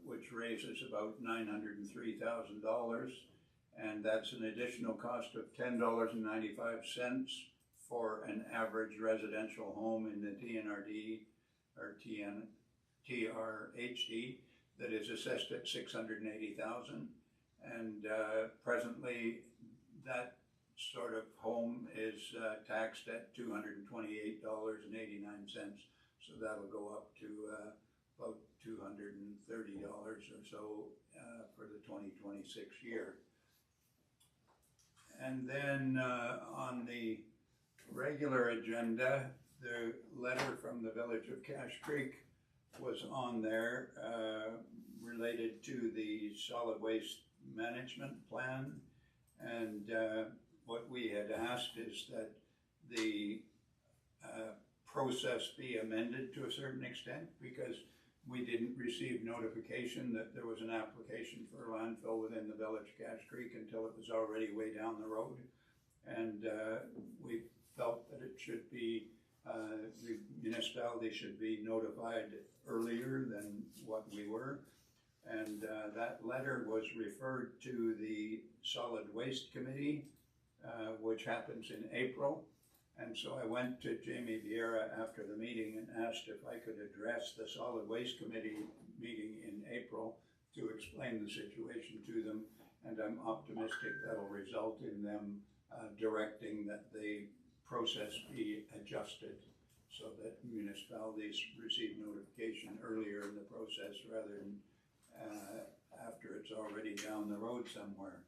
which raises about $903,000. And that's an additional cost of $10.95 for an average residential home in the TNRD or TRHD that is assessed at $680,000. And presently, that sort of home is taxed at $228.89. So that'll go up to about $230 or so for the 2026 year. And then on the regular agenda, the letter from the Village of Cache Creek was on there related to the solid waste management plan. And what we had asked is that the process be amended to a certain extent, because we didn't receive notification that there was an application for landfill within the Village of Cache Creek until it was already way down the road. And we felt that it should be, the municipality should be notified earlier than what we were. And that letter was referred to the Solid Waste Committee, which happens in April. And so I went to Jamie Vieira after the meeting and asked if I could address the Solid Waste Committee meeting in April to explain the situation to them. And I'm optimistic that'll result in them directing that the process be adjusted so that municipalities receive notification earlier in the process rather than after it's already down the road somewhere.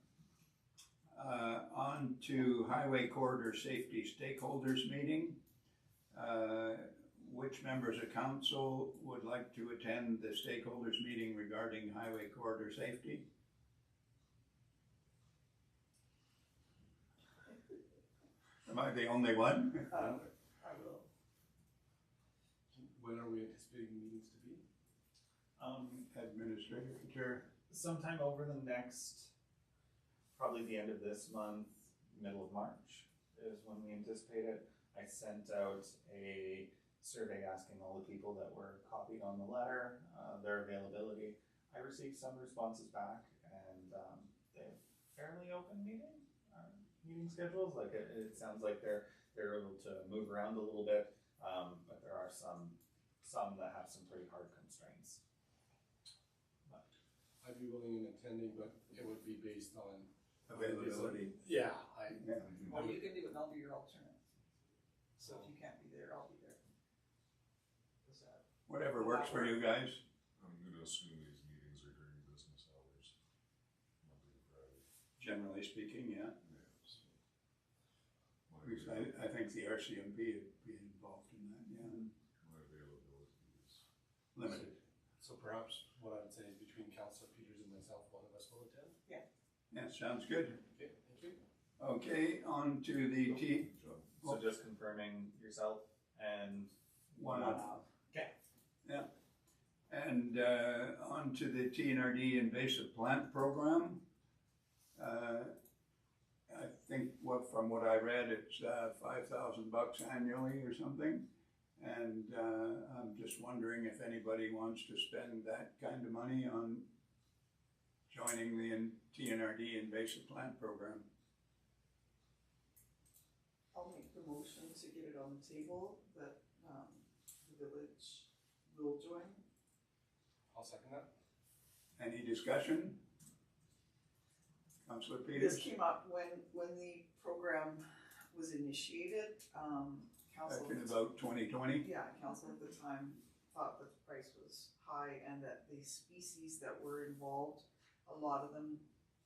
On to Highway Corridor Safety Stakeholders Meeting. Which members of council would like to attend the stakeholders meeting regarding highway corridor safety? Am I the only one? I will. When are we anticipating meetings to be? Administrator. Sometime over the next, probably the end of this month, middle of March is when we anticipate it. I sent out a survey asking all the people that were copied on the letter, their availability. I received some responses back, and they have fairly open meeting, meeting schedules. Like it sounds like they're able to move around a little bit, but there are some that have some pretty hard constraints. I'd be willing in attending, but it would be based on Availability. Yeah, Yeah. Well, you can do it and I'll be your alternate. So if you can't be there, I'll be there. Is that? Whatever works for you guys. I'm gonna assume these meetings are during business hours, Monday to Friday. Generally speaking, yeah. Yeah, so. Because I think the RCMP would be involved in that, yeah. My availability is. Limited. so perhaps what I would say is between Councillor Peters and myself, one of us will attend. Yeah, sounds good. Okay, thank you. Okay, on to the T, Job. So just confirming yourself and one off. Okay. Yeah. And on to the TNRD invasive plant program. I think from what I read, it's $5,000 annually or something. And I'm just wondering if anybody wants to spend that kind of money on joining the TNRD invasive plant program. I'll make the motion to get it on the table that, the village will join. I'll second that. Any discussion? Councillor This Peters? came up when the program was initiated, council. Back in about 2020? Yeah, council at the time thought that the price was high and that the species that were involved, a lot of them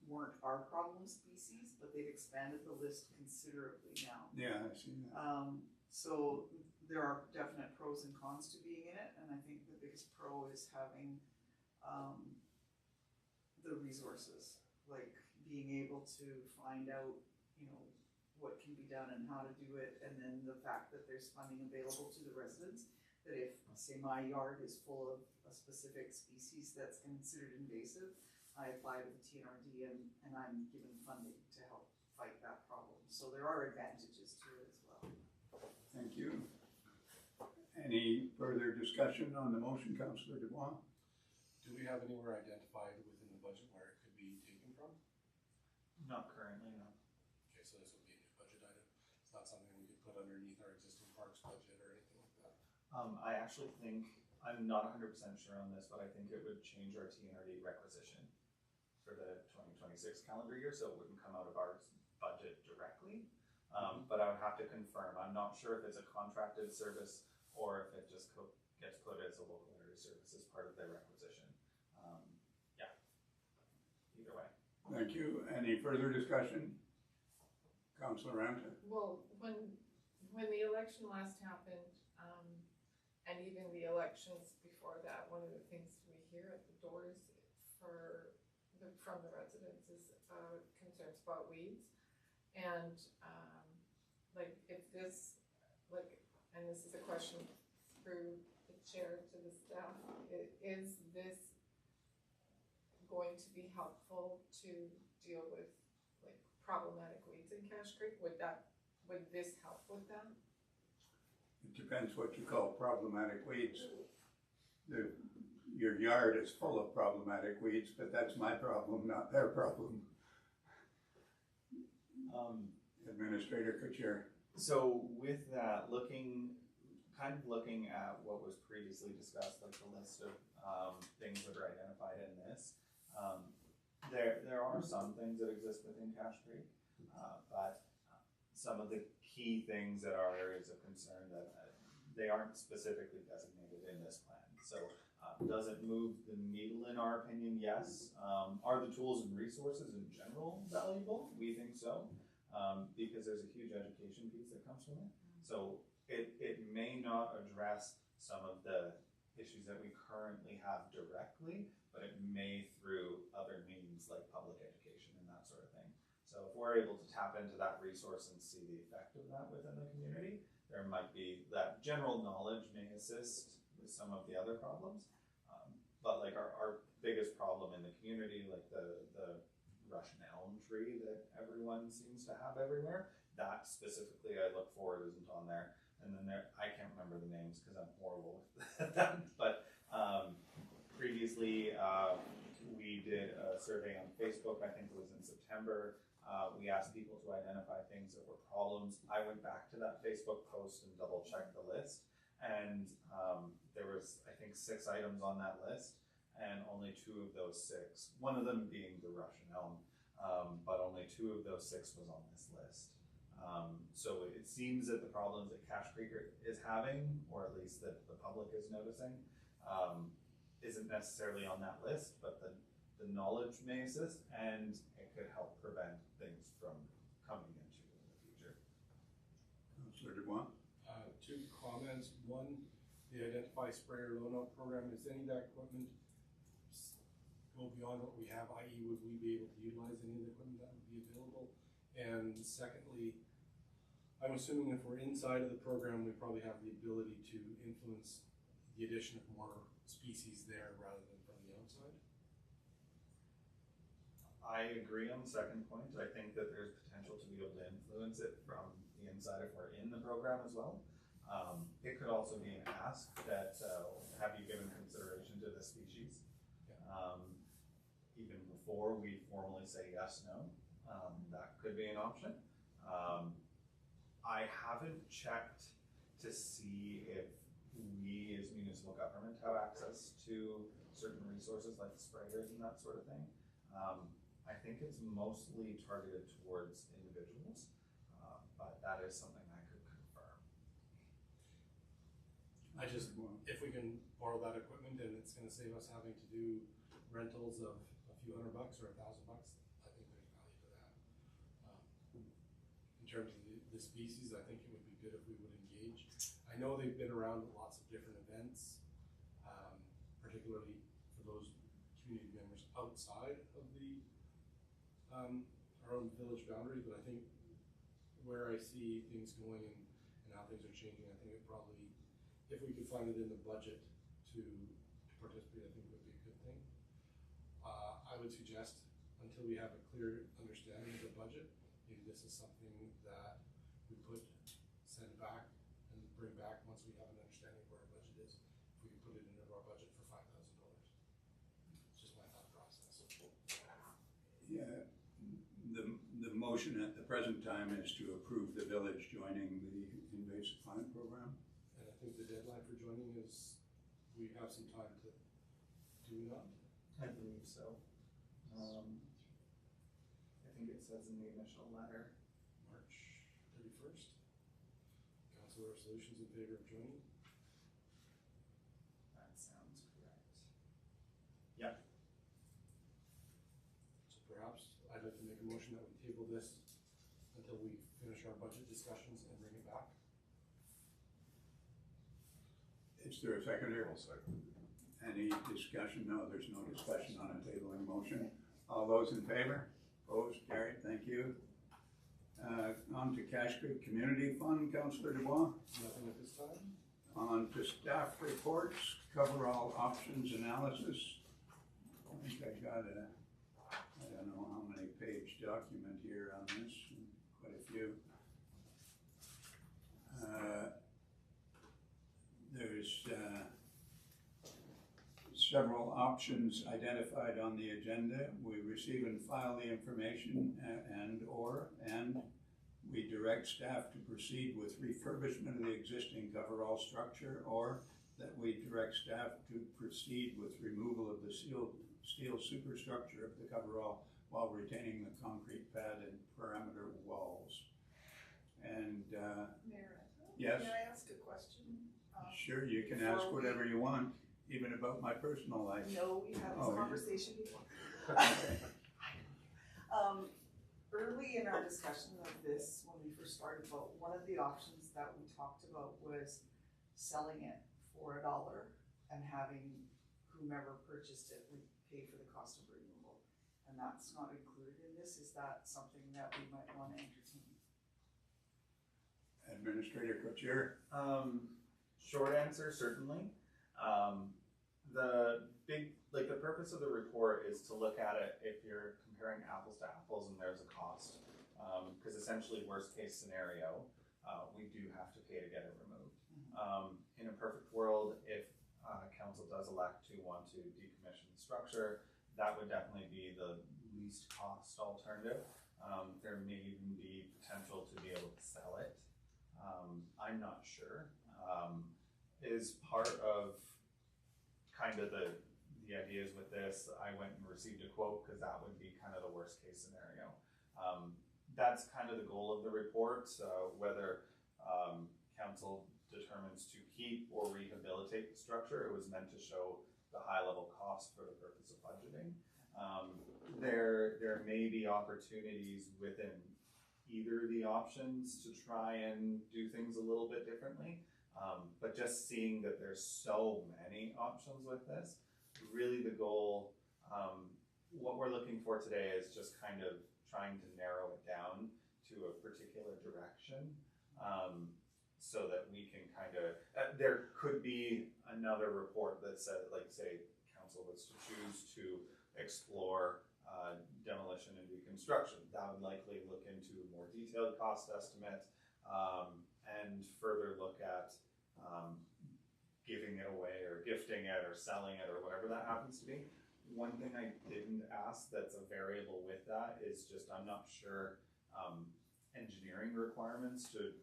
weren't our problem species, but they've expanded the list considerably now. Yeah, I've seen that. So there are definite pros and cons to being in it, and I think the biggest pro is having, the resources, like being able to find out, what can be done and how to do it, and then the fact that there's funding available to the residents, that if, say, my yard is full of a specific species that's considered invasive, I apply to the TNRD and I'm given funding to help fight that problem. So there are advantages to it as well. Thank you. Any further discussion on the motion, Councillor Dubois? Do we have anywhere identified within the budget where it could be taken from? not currently, no. Okay, so this would be a new budget item. It's not something we could put underneath our existing parks budget or anything like that. I actually think, I'm not 100% sure on this, but I think it would change our TNRD requisition for the 2026 calendar year, so it wouldn't come out of our budget directly. But I would have to confirm. I'm not sure if it's a contracted service or if it just gets put as a local area service as part of their requisition. Yeah, either way. Thank you. Any further discussion? Councillor Ramsey? Well, when the election last happened, and even the elections before that, one of the things we hear at the doors from the residents is concerns about weeds. And and this is a question through the chair to the staff, is this going to be helpful to deal with problematic weeds in Cache Creek? Would this help with that? It depends what you call problematic weeds. Your yard is full of problematic weeds, but that's my problem, not their problem. Administrator Couture. So with that, looking at what was previously discussed, like the list of things that are identified in this, there are some things that exist within Cache Creek, but some of the key things that are areas of concern that they aren't specifically designated in this plan. So does it move the needle in our opinion? Yes. Are the tools and resources in general valuable? We think so. Because there's a huge education piece that comes from it. So it may not address some of the issues that we currently have directly, but it may through other means like public education and that sort of thing. So if we're able to tap into that resource and see the effect of that within the community, there might be that general knowledge may assist with some of the other problems. But like our biggest problem in the community, like the Russian elm tree that everyone seems to have everywhere, that specifically I look forward isn't on there. And then I can't remember the names because I'm horrible with them. But previously we did a survey on Facebook, I think it was in September, We asked people to identify things that were problems. I went back to that Facebook post and double checked the list, and there was, I think, 6 items on that list, and only 2 of those 6, one of them being the Russian elm, but only 2 of those 6 was on this list. So it seems that the problems that Cache Creek is having, or at least that the public is noticing, isn't necessarily on that list, but the knowledge may assist, and it could help prevent things from coming into in the future. Councillor Dubois? 2 comments. One, the Identify Sprayer Loan-Out Program, is any of that equipment go beyond what we have, i.e. would we be able to utilize any of the equipment that would be available? And secondly, I'm assuming if we're inside of the program, we probably have the ability to influence the addition of more species there rather than from the outside. I agree on the second point. I think that there's potential to be able to influence it from the inside if we're in the program as well. It could also be an ask that, have you given consideration to the species? Even before we formally say yes, no, that could be an option. I haven't checked to see if we as municipal government have access to certain resources like sprayers and that sort of thing. I think it's mostly targeted towards individuals, but that is something I could confirm. If we can borrow that equipment and it's gonna save us having to do rentals of a few $100 or $1,000, I think there's value to that. In terms of the species, I think it would be good if we would engage. I know they've been around at lots of different events, particularly for those community members outside of the our own village boundaries, but I think where I see things going and how things are changing, I think it probably, if we could find it in the budget to participate, I think it would be a good thing. I would suggest, until we have a clear understanding of the budget, maybe this is something that we could send back and bring back once we have an understanding of where our budget is. If we could put it into our budget for $5,000. It's just my thought process. Yeah, the motion at the present time is to approve the village joining the invasive plant program. And I think the deadline for joining is, we have some time to, do we not? I believe so. I think it says in the initial letter. March 31st. Council resolutions in favor of joining. That sounds correct. Yep. So perhaps I'd like to make a motion that we table this until we finish our budget discussions and bring it back. Is there a seconder? I'll second. Any discussion? No, there's no discussion on a tabling motion. All those in favor? Opposed? Carried. Thank you. On to Cache Creek Community Fund, Councillor Dubois. Nothing at this time? On to staff reports, cover-all options analysis. I think I got a, I don't know how many page document here on this, quite a few. There's several options identified on the agenda. We receive and file the information and we direct staff to proceed with refurbishment of the existing coverall structure, or that we direct staff to proceed with removal of the steel superstructure of the coverall while retaining the concrete pad and perimeter walls. And Mayor, yes, may I ask a question? sure, you can ask whatever you want, even about my personal life. No, we had Oh, this yeah. conversation before. Okay. Early in our discussion of this, when we first started about, one of the options that we talked about was selling it for $1 and having whomever purchased it would pay for the cost of removal. And that's not included in this. Is that something that we might want to entertain? Administrator Couture. Short answer, certainly. The purpose of the report is to look at it if you're comparing apples to apples and there's a cost. Because essentially, worst case scenario, we do have to pay to get it removed. In a perfect world, if council does elect to want to decommission the structure, that would definitely be the least cost alternative. There may even be potential to be able to sell it. I'm not sure. Is part of kind of the ideas with this, I went and received a quote because that would be kind of the worst case scenario. That's kind of the goal of the report, whether council determines to keep or rehabilitate the structure. It was meant to show the high level cost for the purpose of budgeting. There may be opportunities within either the options to try and do things a little bit differently. But just seeing that there's so many options with this, really the goal, what we're looking for today is just kind of trying to narrow it down to a particular direction, so that we can kind of, there could be another report that said, like say, council was to choose to explore demolition and reconstruction. That would likely look into a more detailed cost estimate, and further look at giving it away or gifting it or selling it or whatever that happens to be. One thing I didn't ask that's a variable with that is just, I'm not sure engineering requirements to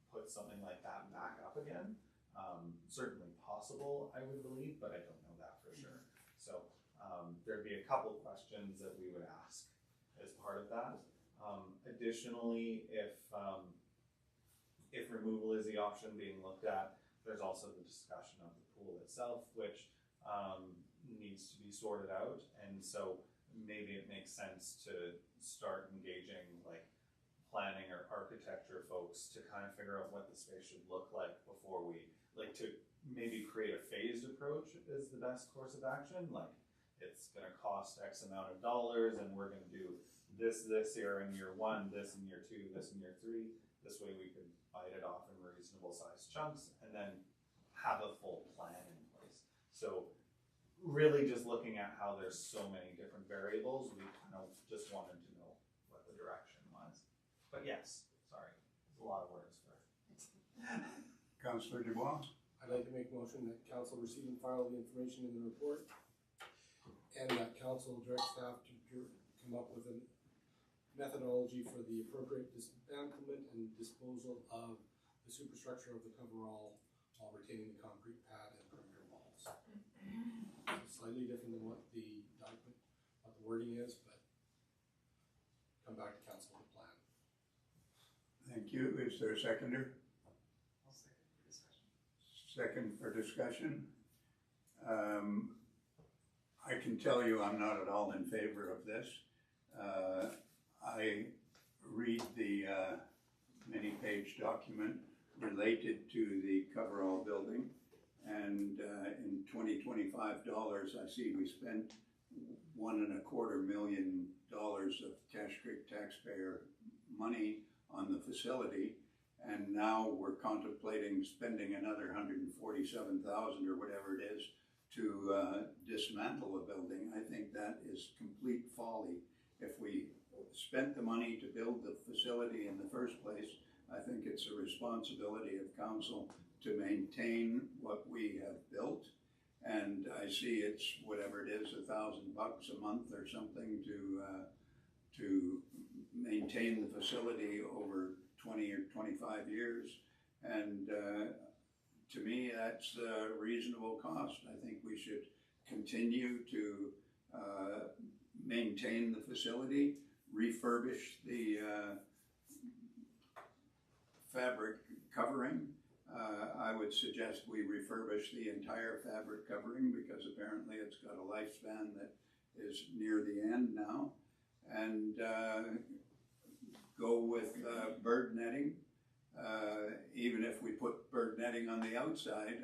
put something like that back up again. Certainly possible, I would believe, but I don't know that for sure. So there'd be a couple questions that we would ask as part of that. Additionally, if removal is the option being looked at, there's also the discussion of the pool itself, which needs to be sorted out. And so maybe it makes sense to start engaging like planning or architecture folks to kind of figure out what the space should look like before we, like, to maybe create a phased approach is the best course of action. Like, it's gonna cost X amount of dollars and we're gonna do this year in year 1, this in year 2, this in year 3. This way we could bite it off in reasonable sized chunks and then have a full plan in place. So really just looking at how there's so many different variables, we kind of just wanted to know what the direction was. But yes, sorry, there's a lot of words for Councillor Dubois? I'd like to make a motion that council receive and file the information in the report, and that council direct staff to come up with a methodology for the appropriate dismantlement and disposal of the superstructure of the coverall while retaining the concrete pad and perimeter walls. Slightly different than what the document, what the wording is, but come back to council with a plan. Thank you. Is there a seconder? I'll second for discussion. Second for discussion. I can tell you I'm not at all in favor of this. I read the many-page document related to the coverall building, and in $2025, I see we spent $1.25 million of Cache Creek taxpayer money on the facility, and now we're contemplating spending another $147,000 or whatever it is to dismantle a building. I think that is complete folly. If we spent the money to build the facility in the first place, I think it's a responsibility of council to maintain what we have built. And I see it's whatever it is, $1,000 a month or something to maintain the facility over 20 or 25 years. And to me, that's a reasonable cost. I think we should continue to maintain the facility, refurbish the fabric covering. I would suggest we refurbish the entire fabric covering because apparently it's got a lifespan that is near the end now. And go with bird netting, even if we put bird netting on the outside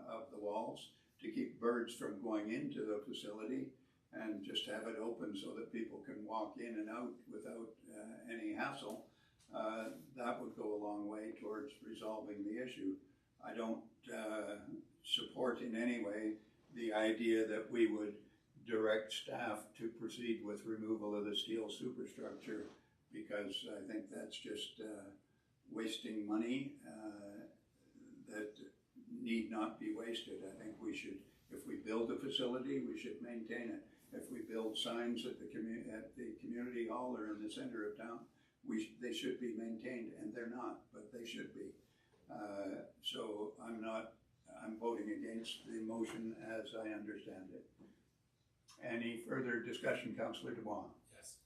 of the walls to keep birds from going into the facility, and just have it open so that people can walk in and out without any hassle. That would go a long way towards resolving the issue. I don't support in any way the idea that we would direct staff to proceed with removal of the steel superstructure, because I think that's just wasting money that need not be wasted. I think we should, if we build a facility, we should maintain it. If we build signs at the community hall or in the center of town, they should be maintained, and they're not, but they should be. So I'm voting against the motion as I understand it. Any further discussion, Councillor Dubois? Yes.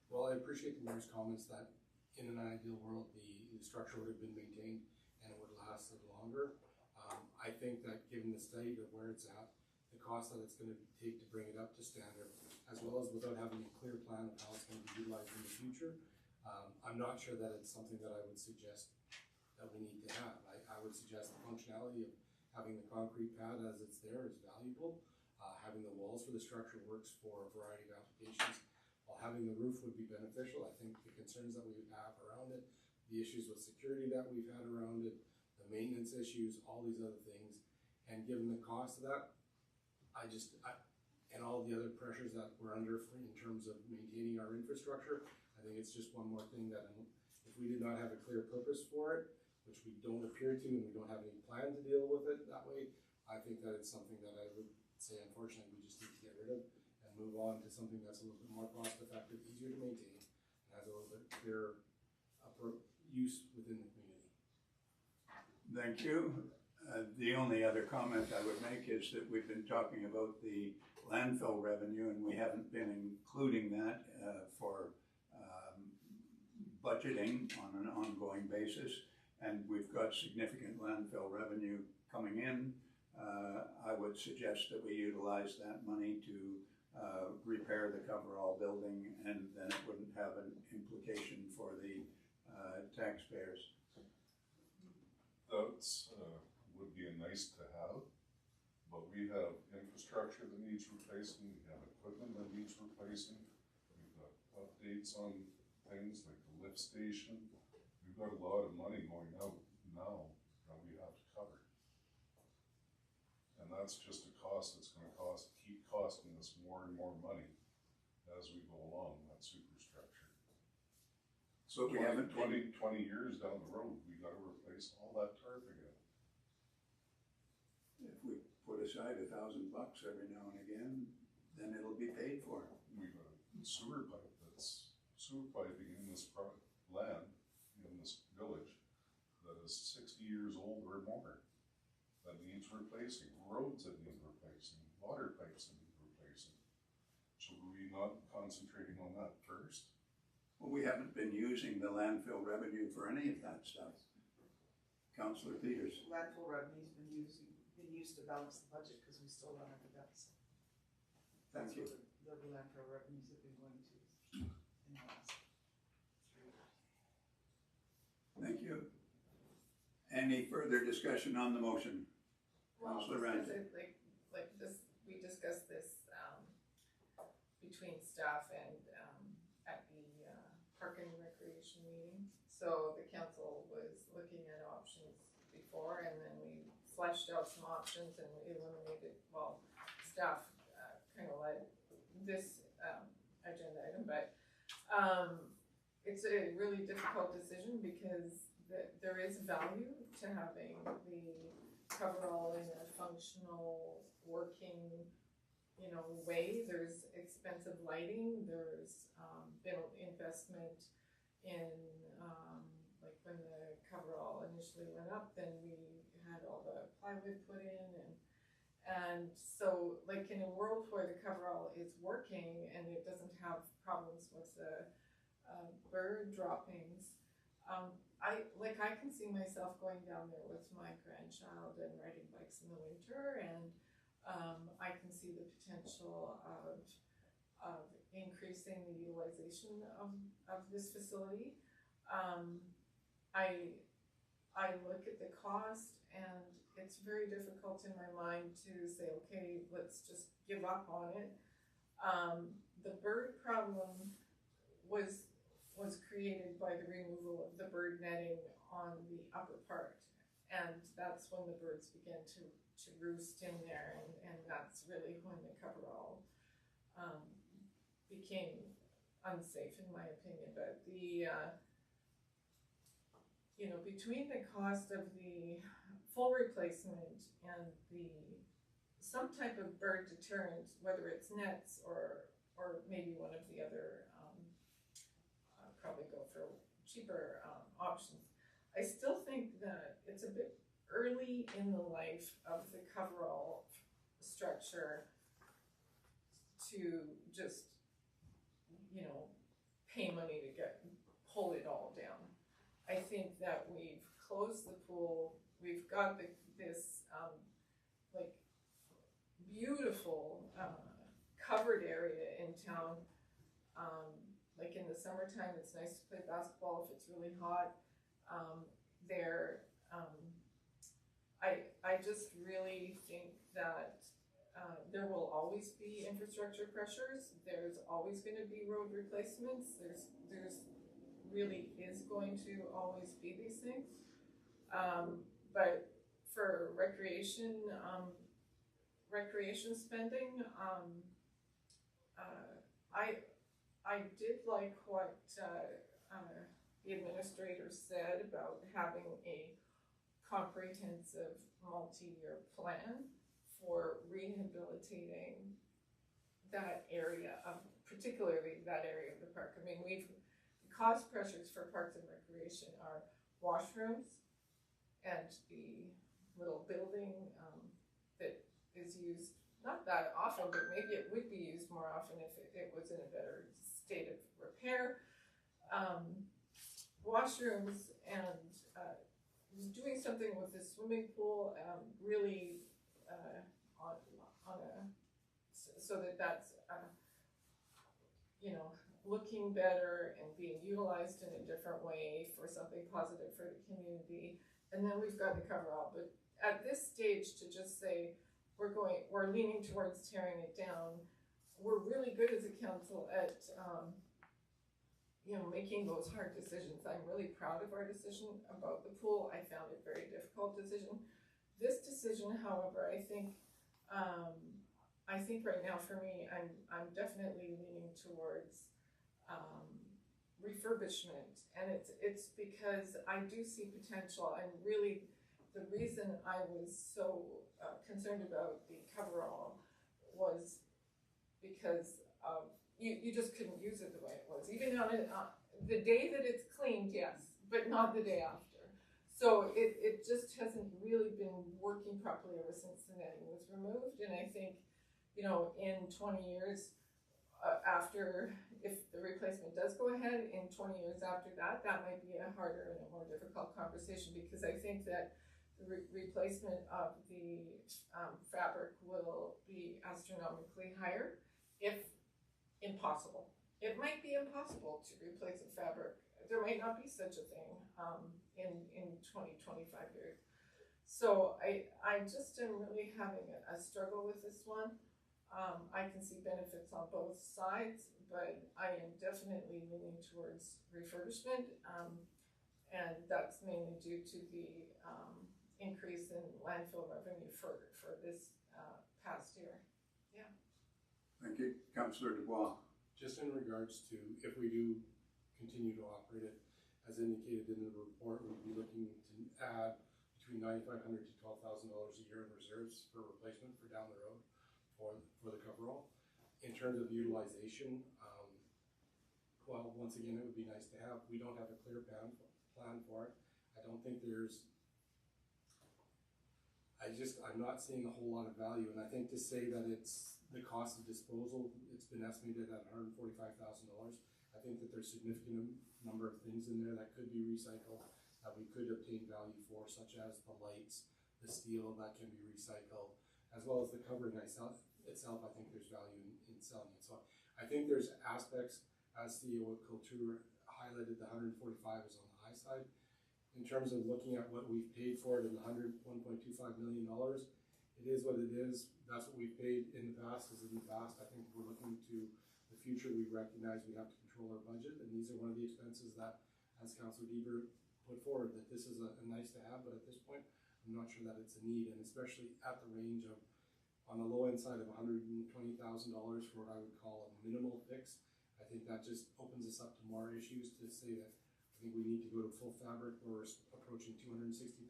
Well, I appreciate the mayor's comments that in an ideal world, the structure would have been maintained and it would have lasted longer. I think that given the state of where it's at, the cost that it's gonna take to bring it up to standard, as well as without having a clear plan of how it's gonna be utilized in the future, I'm not sure that it's something that I would suggest that we need to have. I would suggest the functionality of having the concrete pad as it's there is valuable. Having the walls for the structure works for a variety of applications, while having the roof would be beneficial. I think the concerns that we have around it, the issues with security that we've had around it, the maintenance issues, all these other things, and given the cost of that, and all the other pressures that we're under in terms of maintaining our infrastructure, I think it's just one more thing that if we did not have a clear purpose for it, which we don't appear to, and we don't have any plan to deal with it that way, I think that it's something that I would say, unfortunately, we just need to get rid of and move on to something that's a little bit more cost effective, easier to maintain, and has a little bit clearer use within the community. Thank you. The only other comment I would make is that we've been talking about the landfill revenue, and we haven't been including that for budgeting on an ongoing basis. And we've got significant landfill revenue coming in. I would suggest that we utilize that money to repair the coverall building, and then it wouldn't have an implication for the taxpayers. That's, would be a nice to have, but we have infrastructure that needs replacing, we have equipment that needs replacing, we've got updates on things like the lift station. We've got a lot of money going out now that we have to cover. And that's just a cost that's gonna keep costing us more and more money as we go along, that superstructure. So we haven't 20 years down the road, we gotta replace all that turf again. If we put aside $1,000 every now and again, then it'll be paid for. We've got a sewer pipe that's sewer piping in this land, in this village, that is 60 years old or more, that needs replacing, roads that need replacing, water pipes that need replacing. So are we not concentrating on that first? Well, we haven't been using the landfill revenue for any of that stuff. Councillor Peters. Landfill revenue's been used to balance the budget because we still run at the deficit. Thank you. That's where the landfill revenues have been going to in the last 3 years. Thank you. Any further discussion on the motion? Well, Councillor Rand. like this, we discussed this, between staff and, at the, Park and Recreation meeting. So the council was looking at options before, and then we fleshed out some options and we eliminated, well, staff, kind of led this, agenda item, but, it's a really difficult decision because there is value to having the coverall in a functional, working, way. There's expensive lighting, there's been investment in, like when the coverall initially went up, then we had all the plywood put in, and so like in a world where the coverall is working and it doesn't have problems with the bird droppings, I can see myself going down there with my grandchild and riding bikes in the winter, and I can see the potential of increasing the utilization of this facility. I look at the cost, and it's very difficult in my mind to say, okay, let's just give up on it. The bird problem was created by the removal of the bird netting on the upper part, and that's when the birds began to roost in there, and that's really when the coverall became unsafe, in my opinion. But the between the cost of the full replacement and the some type of bird deterrent, whether it's nets or maybe one of the other, probably go for cheaper options. I still think that it's a bit early in the life of the coverall structure to just, you know, pay money to pull it all down. I think that we've closed the pool, we've got this like beautiful covered area in town. Like in the summertime, it's nice to play basketball if it's really hot. I just really think that there will always be infrastructure pressures. There's always going to be road replacements. There's really is going to always be these things. But for recreation spending, I did like what the administrator said about having a comprehensive multi-year plan for rehabilitating that area of, particularly that area of the park. I mean, the cost pressures for parks and recreation are washrooms and the little building that is used not that often, but maybe it would be used more often if it was in a better state of repair. Washrooms and doing something with the swimming pool, really so that's you know, looking better and being utilized in a different way for something positive for the community. And then we've got the coverall. But at this stage, to just say we're leaning towards tearing it down, we're really good as a council at you know, making those hard decisions. I'm really proud of our decision about the pool. I found it a very difficult decision. This decision, however, I think right now for me, I'm definitely leaning towards refurbishment, and it's because I do see potential, and really the reason I was so concerned about the coverall was because you just couldn't use it the way it was. Even on the day that it's cleaned, yes, but not the day after. So it just hasn't really been working properly ever since the netting was removed. And I think, you know, in 20 years after, if the replacement does go ahead, in 20 years after that, that might be a harder and a more difficult conversation, because I think that the replacement of the fabric will be astronomically higher, if impossible. It might be impossible to replace a fabric. There might not be such a thing in 20-25 years. So I just am really having a struggle with this one. I can see benefits on both sides, but I am definitely leaning towards refurbishment, and that's mainly due to the increase in landfill revenue for this past year. Yeah. Thank you. Councillor Dubois. Just in regards to, if we do continue to operate it, as indicated in the report, we'd be looking to add between $9,500 to $12,000 a year in reserves for replacement for down the road for the coverall. In terms of utilization, well, once again, it would be nice to have. We don't have a clear plan for it. I don't think I'm not seeing a whole lot of value, and I think to say that it's the cost of disposal, it's been estimated at $145,000. I think that there's a significant number of things in there that could be recycled, that we could obtain value for, such as the lights, the steel that can be recycled, as well as the covering itself. I think there's value in selling it. So I think there's aspects, as CEO Couture highlighted, the 145 is on the high side. In terms of looking at what we've paid for it in the $1.25 million, it is what it is. That's what we've paid in the past, is in the past. I think if we're looking to the future, we recognize we have to control our budget, and these are one of the expenses that, as Councillor Deaver put forward, that this is a nice to have, but at this point, I'm not sure that it's a need, and especially at the range of, on the low end side of $120,000 for what I would call a minimal fix. I think that just opens us up to more issues to say that I think we need to go to full fabric, where we're approaching $260,000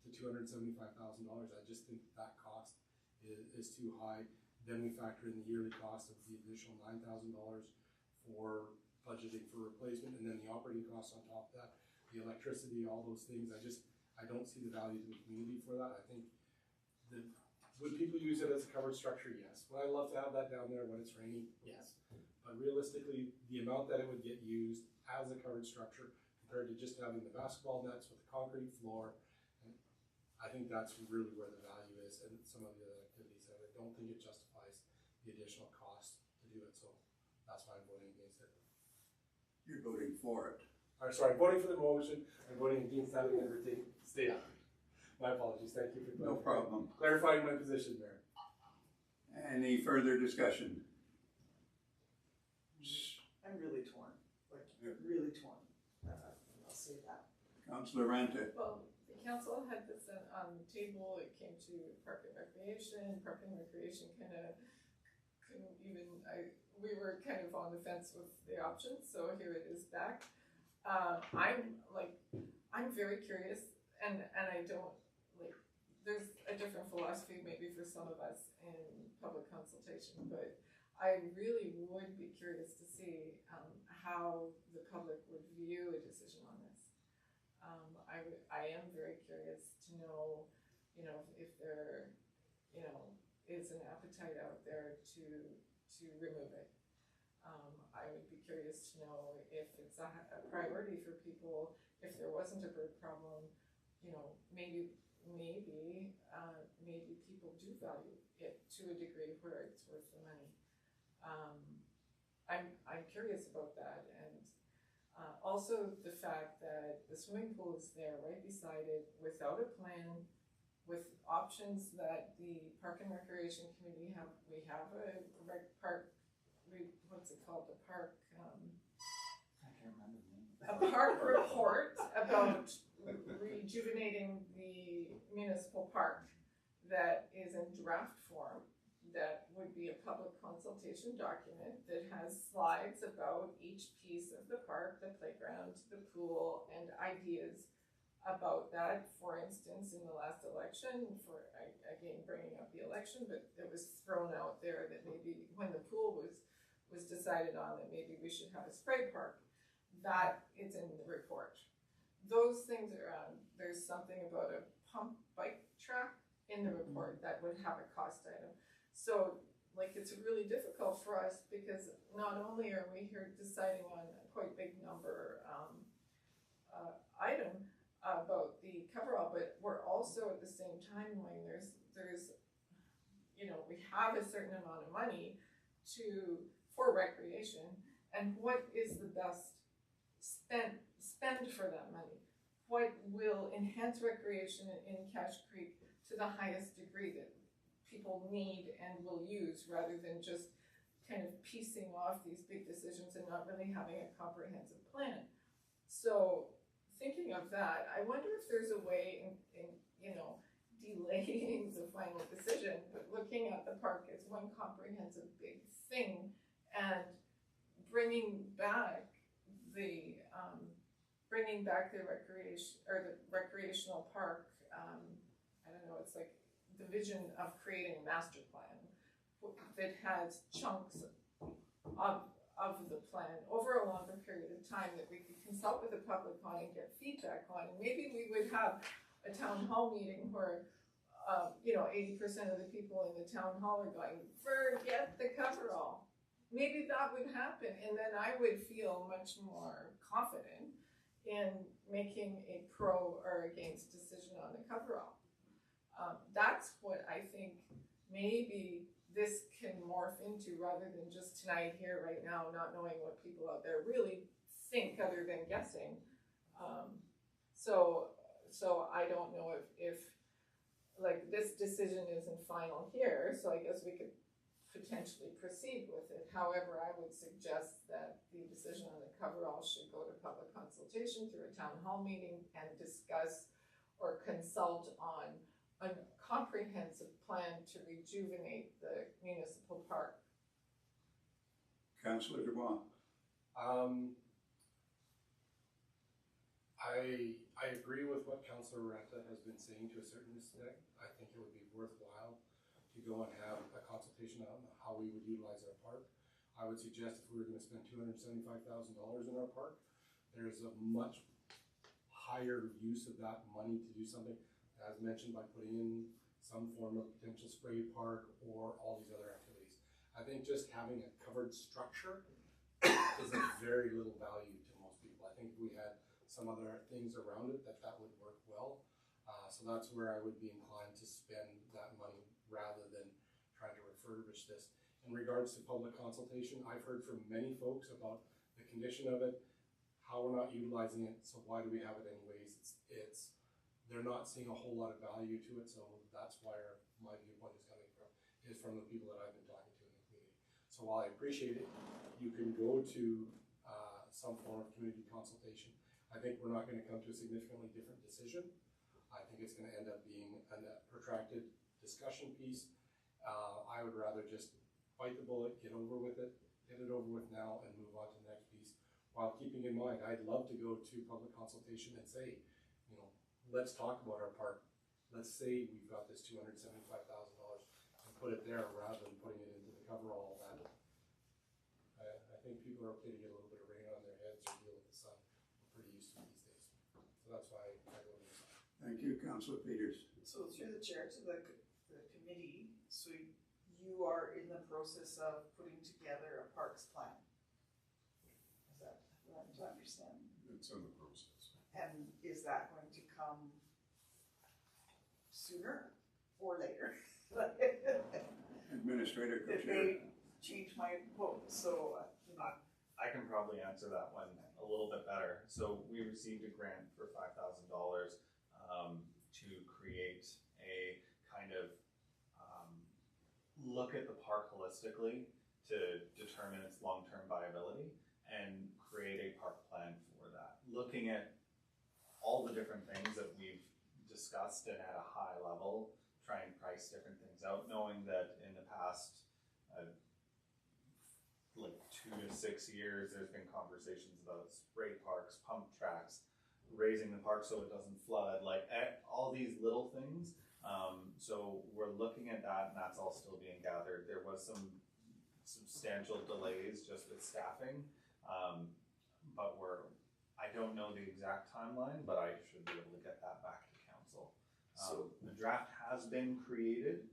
to $275,000. I just think that cost is too high. Then we factor in the yearly cost of the additional $9,000 for budgeting for replacement, and then the operating costs on top of that, the electricity, all those things. I don't see the value to the community for that. I think that, would people use it as a covered structure? Yes. Would I love to have that down there when it's raining? Yes. But realistically, the amount that it would get used as a covered structure compared to just having the basketball nets with the concrete floor, and I think that's really where the value is and some of the other activities. And I don't think it justifies the additional cost to do it. So that's why I'm voting against it. You're voting for it. Or sorry, I'm voting for the motion. I'm voting against having it stay up. My apologies. Thank you for No problem. clarifying my position there. Any further discussion? I'm really torn, like, really torn, I'll say that. Councillor Ranta. Well, the council had this on the table, it came to Park and Recreation kind of couldn't even, we were kind of on the fence with the options, so here it is back. I'm very curious, and I don't, like, there's a different philosophy maybe for some of us in public consultation, but I really would be curious to see how the public would view a decision on this. I am very curious to know, if there, is an appetite out there to remove it. I would be curious to know if it's a priority for people, if there wasn't a bird problem, maybe people do value it to a degree where it's worth the money. I'm curious about that, and also the fact that the swimming pool is there right beside it without a plan, with options that the Park and Recreation Committee have. We have a what's it called? The park. I can't remember the name. A park report about rejuvenating the municipal park that is in draft form, that would be a public consultation document that has slides about each piece of the park, the playground, the pool, and ideas about that. For instance, in the last election, again bringing up the election, but it was thrown out there that maybe when the pool was decided on, that maybe we should have a spray park. That is in the report. Those things are on. There's something about a pump bike track in the report that would have a cost item. So, it's really difficult for us because not only are we here deciding on a quite big number item about the coverall, but we're also at the same time when there's we have a certain amount of money for recreation, and what is the best spend for that money? What will enhance recreation in Cache Creek to the highest degree that people need and will use, rather than just kind of piecing off these big decisions and not really having a comprehensive plan? So thinking of that, I wonder if there's a way in delaying the final decision, but looking at the park as one comprehensive big thing and bringing back the recreation or the recreational park. I don't know. It's like the vision of creating a master plan that has chunks of the plan over a longer period of time that we could consult with the public on and get feedback on. And maybe we would have a town hall meeting where 80% of the people in the town hall are going, forget the coverall. Maybe that would happen, and then I would feel much more confident in making a pro or against decision on the coverall. That's what I think maybe this can morph into, rather than just tonight here right now not knowing what people out there really think other than guessing. So I don't know if this decision isn't final here, so I guess we could potentially proceed with it. However, I would suggest that the decision on the coverall should go to public consultation through a town hall meeting and discuss or consult on a comprehensive plan to rejuvenate the municipal park. Councillor Dubois. I agree with what Councillor Ranta has been saying to a certain extent. I think it would be worthwhile to go and have a consultation on how we would utilize our park. I would suggest if we were gonna spend $275,000 in our park, there's a much higher use of that money to do something, as mentioned, by putting in some form of potential spray park or all these other activities. I think just having a covered structure is of very little value to most people. I think if we had some other things around it, that would work well. So that's where I would be inclined to spend that money rather than trying to refurbish this. In regards to public consultation, I've heard from many folks about the condition of it, how we're not utilizing it, so why do we have it anyways? They're not seeing a whole lot of value to it, so that's where my viewpoint is coming from the people that I've been talking to in the community. So while I appreciate it, you can go to some form of community consultation. I think we're not gonna come to a significantly different decision. I think it's gonna end up being a protracted discussion piece. I would rather just bite the bullet, get over with it, get it over with now, and move on to the next piece. While keeping in mind, I'd love to go to public consultation and say, you know, let's talk about our park. Let's say we've got this $275,000 and put it there rather than putting it into the coverall. That I think people are okay to get a little bit of rain on their heads or deal with the sun. We're pretty used to it these days. So that's why I go to this. Thank you, Councillor Peters. So through the chair to the committee, so you are in the process of putting together a parks plan? Is that what I'm to understand? It's in the process. And is that going to come sooner or later? Administrator It Kuchera. may change my vote, so, I can probably answer that one a little bit better. So we received a grant for $5,000 to create a kind of look at the park holistically to determine its long-term viability and create a park plan for that. Looking at all the different things that we've discussed and at a high level, try and price different things out, knowing that in the past like 2 to 6 years, there's been conversations about spray parks, pump tracks, raising the park so it doesn't flood, like all these little things. So we're looking at that, and that's all still being gathered. There was some substantial delays just with staffing, but I don't know the exact timeline, but I should be able to get that back to council. So- the draft has been created.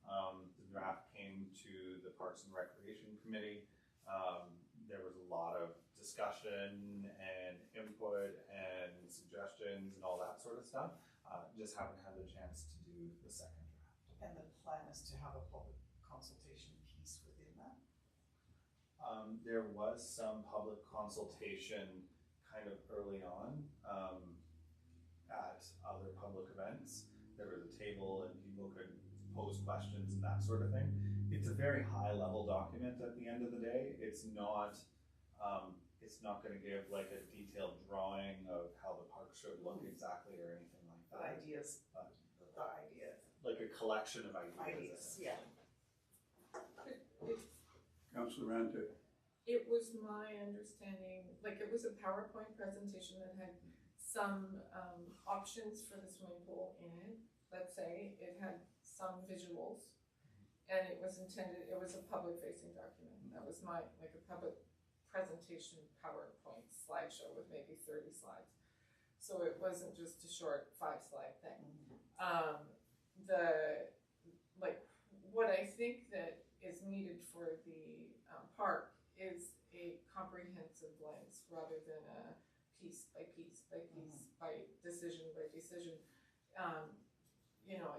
The draft came to the Parks and Recreation Committee. There was a lot of discussion and input and suggestions and all that sort of stuff. Just haven't had the chance to do the second draft. and the plan is to have a public consultation piece within that? There was some public consultation kind of early on at other public events. There was a table and people could pose questions and that sort of thing. It's a very high level document at the end of the day. It's not going to give like a detailed drawing of how the park should look exactly or anything like The that. ideas, the idea, Like a collection of ideas. ideas, yeah. Councillor Ranta. It was my understanding, like it was a PowerPoint presentation that had some options for the swimming pool in it. Let's say it had some visuals, and it was intended. It was a public facing document. That was my like a public presentation PowerPoint slideshow with maybe 30 slides. So it wasn't just a short 5-slide thing. What I think that is needed for the park is a comprehensive lens rather than a piece by piece by piece by decision.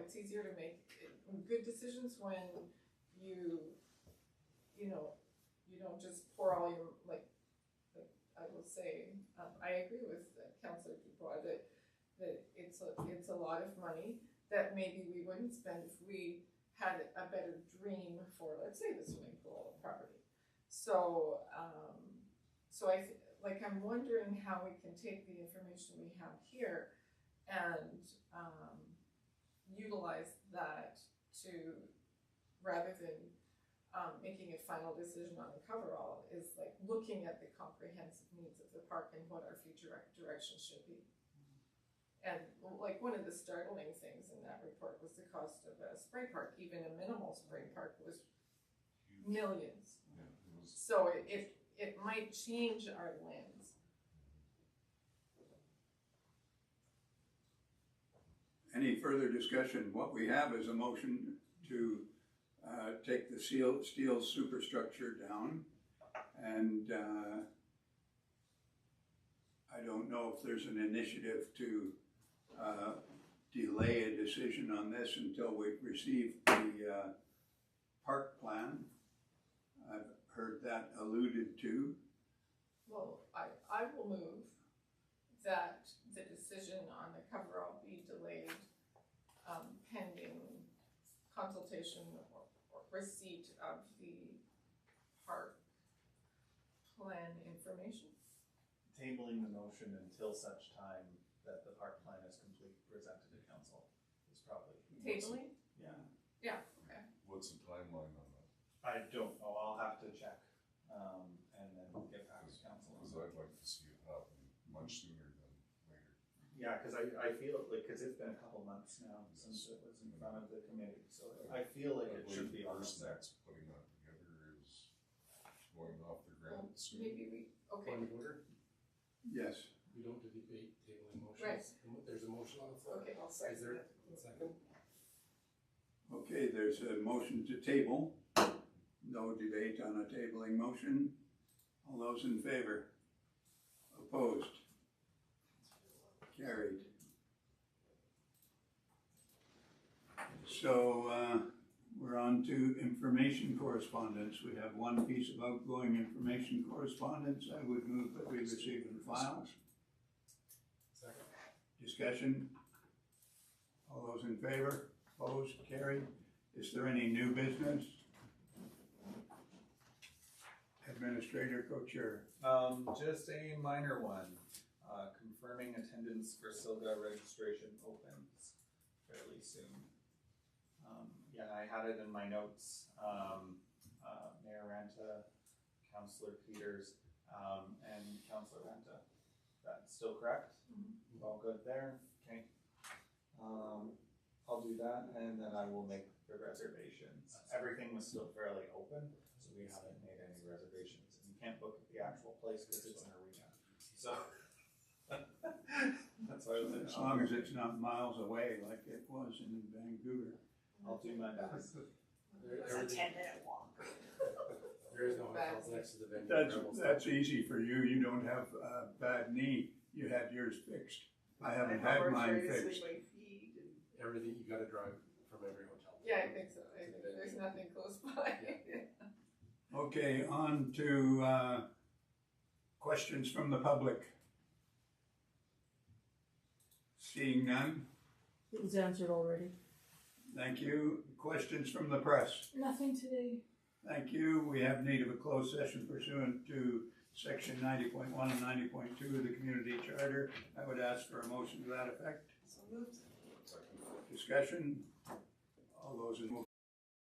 It's easier to make good decisions when you don't just pour all your like I will say I agree with Councillor Dubois that it's a lot of money that maybe we wouldn't spend if we had a better dream for, let's say, the swimming pool property. So I'm wondering how we can take the information we have here and utilize that to, rather than making a final decision on the coverall, is like looking at the comprehensive needs of the park and what our future direction should be. And like one of the startling things in that report was the cost of a spray park. Even a minimal spray park was Huge. millions. Yeah, it was, So it might change our lens. Any further discussion? What we have is a motion to take the steel superstructure down. And I don't know if there's an initiative to delay a decision on this until we've received the park plan. I've heard that alluded to. Well, I will move that the decision on the coverall be delayed pending consultation or receipt of the park plan information. Tabling the motion until such time that the park plan is complete, presented to council is probably. Tabling? Yeah. Yeah, okay. what's the timeline on that? I don't know, I'll have to check, and then get back to council. Because I'd like to see it happen much sooner than later. Yeah, cause I feel like, cause it's been a couple months now since it was in front of the committee, so I feel like it should be The almost person there. that's putting that together is going off the ground Well, soon. maybe okay. Point of order, Yes. we don't debate tabling motions. Right. There's a motion on the floor. Okay, I'll Is second there it. a second? Okay, there's a motion to table. No debate on a tabling motion. All those in favor? Opposed? Carried. So, we're on to information correspondence. We have one piece of outgoing information correspondence. I would move that we receive and file. Second. Discussion? All those in favor? Opposed? Carried. Is there any new business? Administrator, co-chair. Just a minor one, confirming attendance for Silga registration opens fairly soon. Yeah, I had it in my notes, Mayor Ranta, Councillor Peters, and Councillor Ranta. That's still correct? All good there? Okay. I'll do that and then I will make the reservations. Everything was still fairly open, so we haven't made any reservations. And you can't book at the actual place because it's an arena. So that's why I was As long as it's not miles away like it was in Vancouver. I'll do my best. It's a 10-minute walk. There is no hotels next to the venue. That's easy for you. You don't have a bad knee. You had yours fixed. I haven't had mine fixed. Everything, you gotta drive from every hotel. Yeah, I think so. I think there's nothing close by. Okay, on to questions from the public. Seeing none, It was answered already. thank you. Questions from the press. Nothing today. Thank you. We have need of a closed session pursuant to section 90.1 and 90.2 of the community charter. I would ask for a motion to that effect. So moved. Second. Discussion. All those in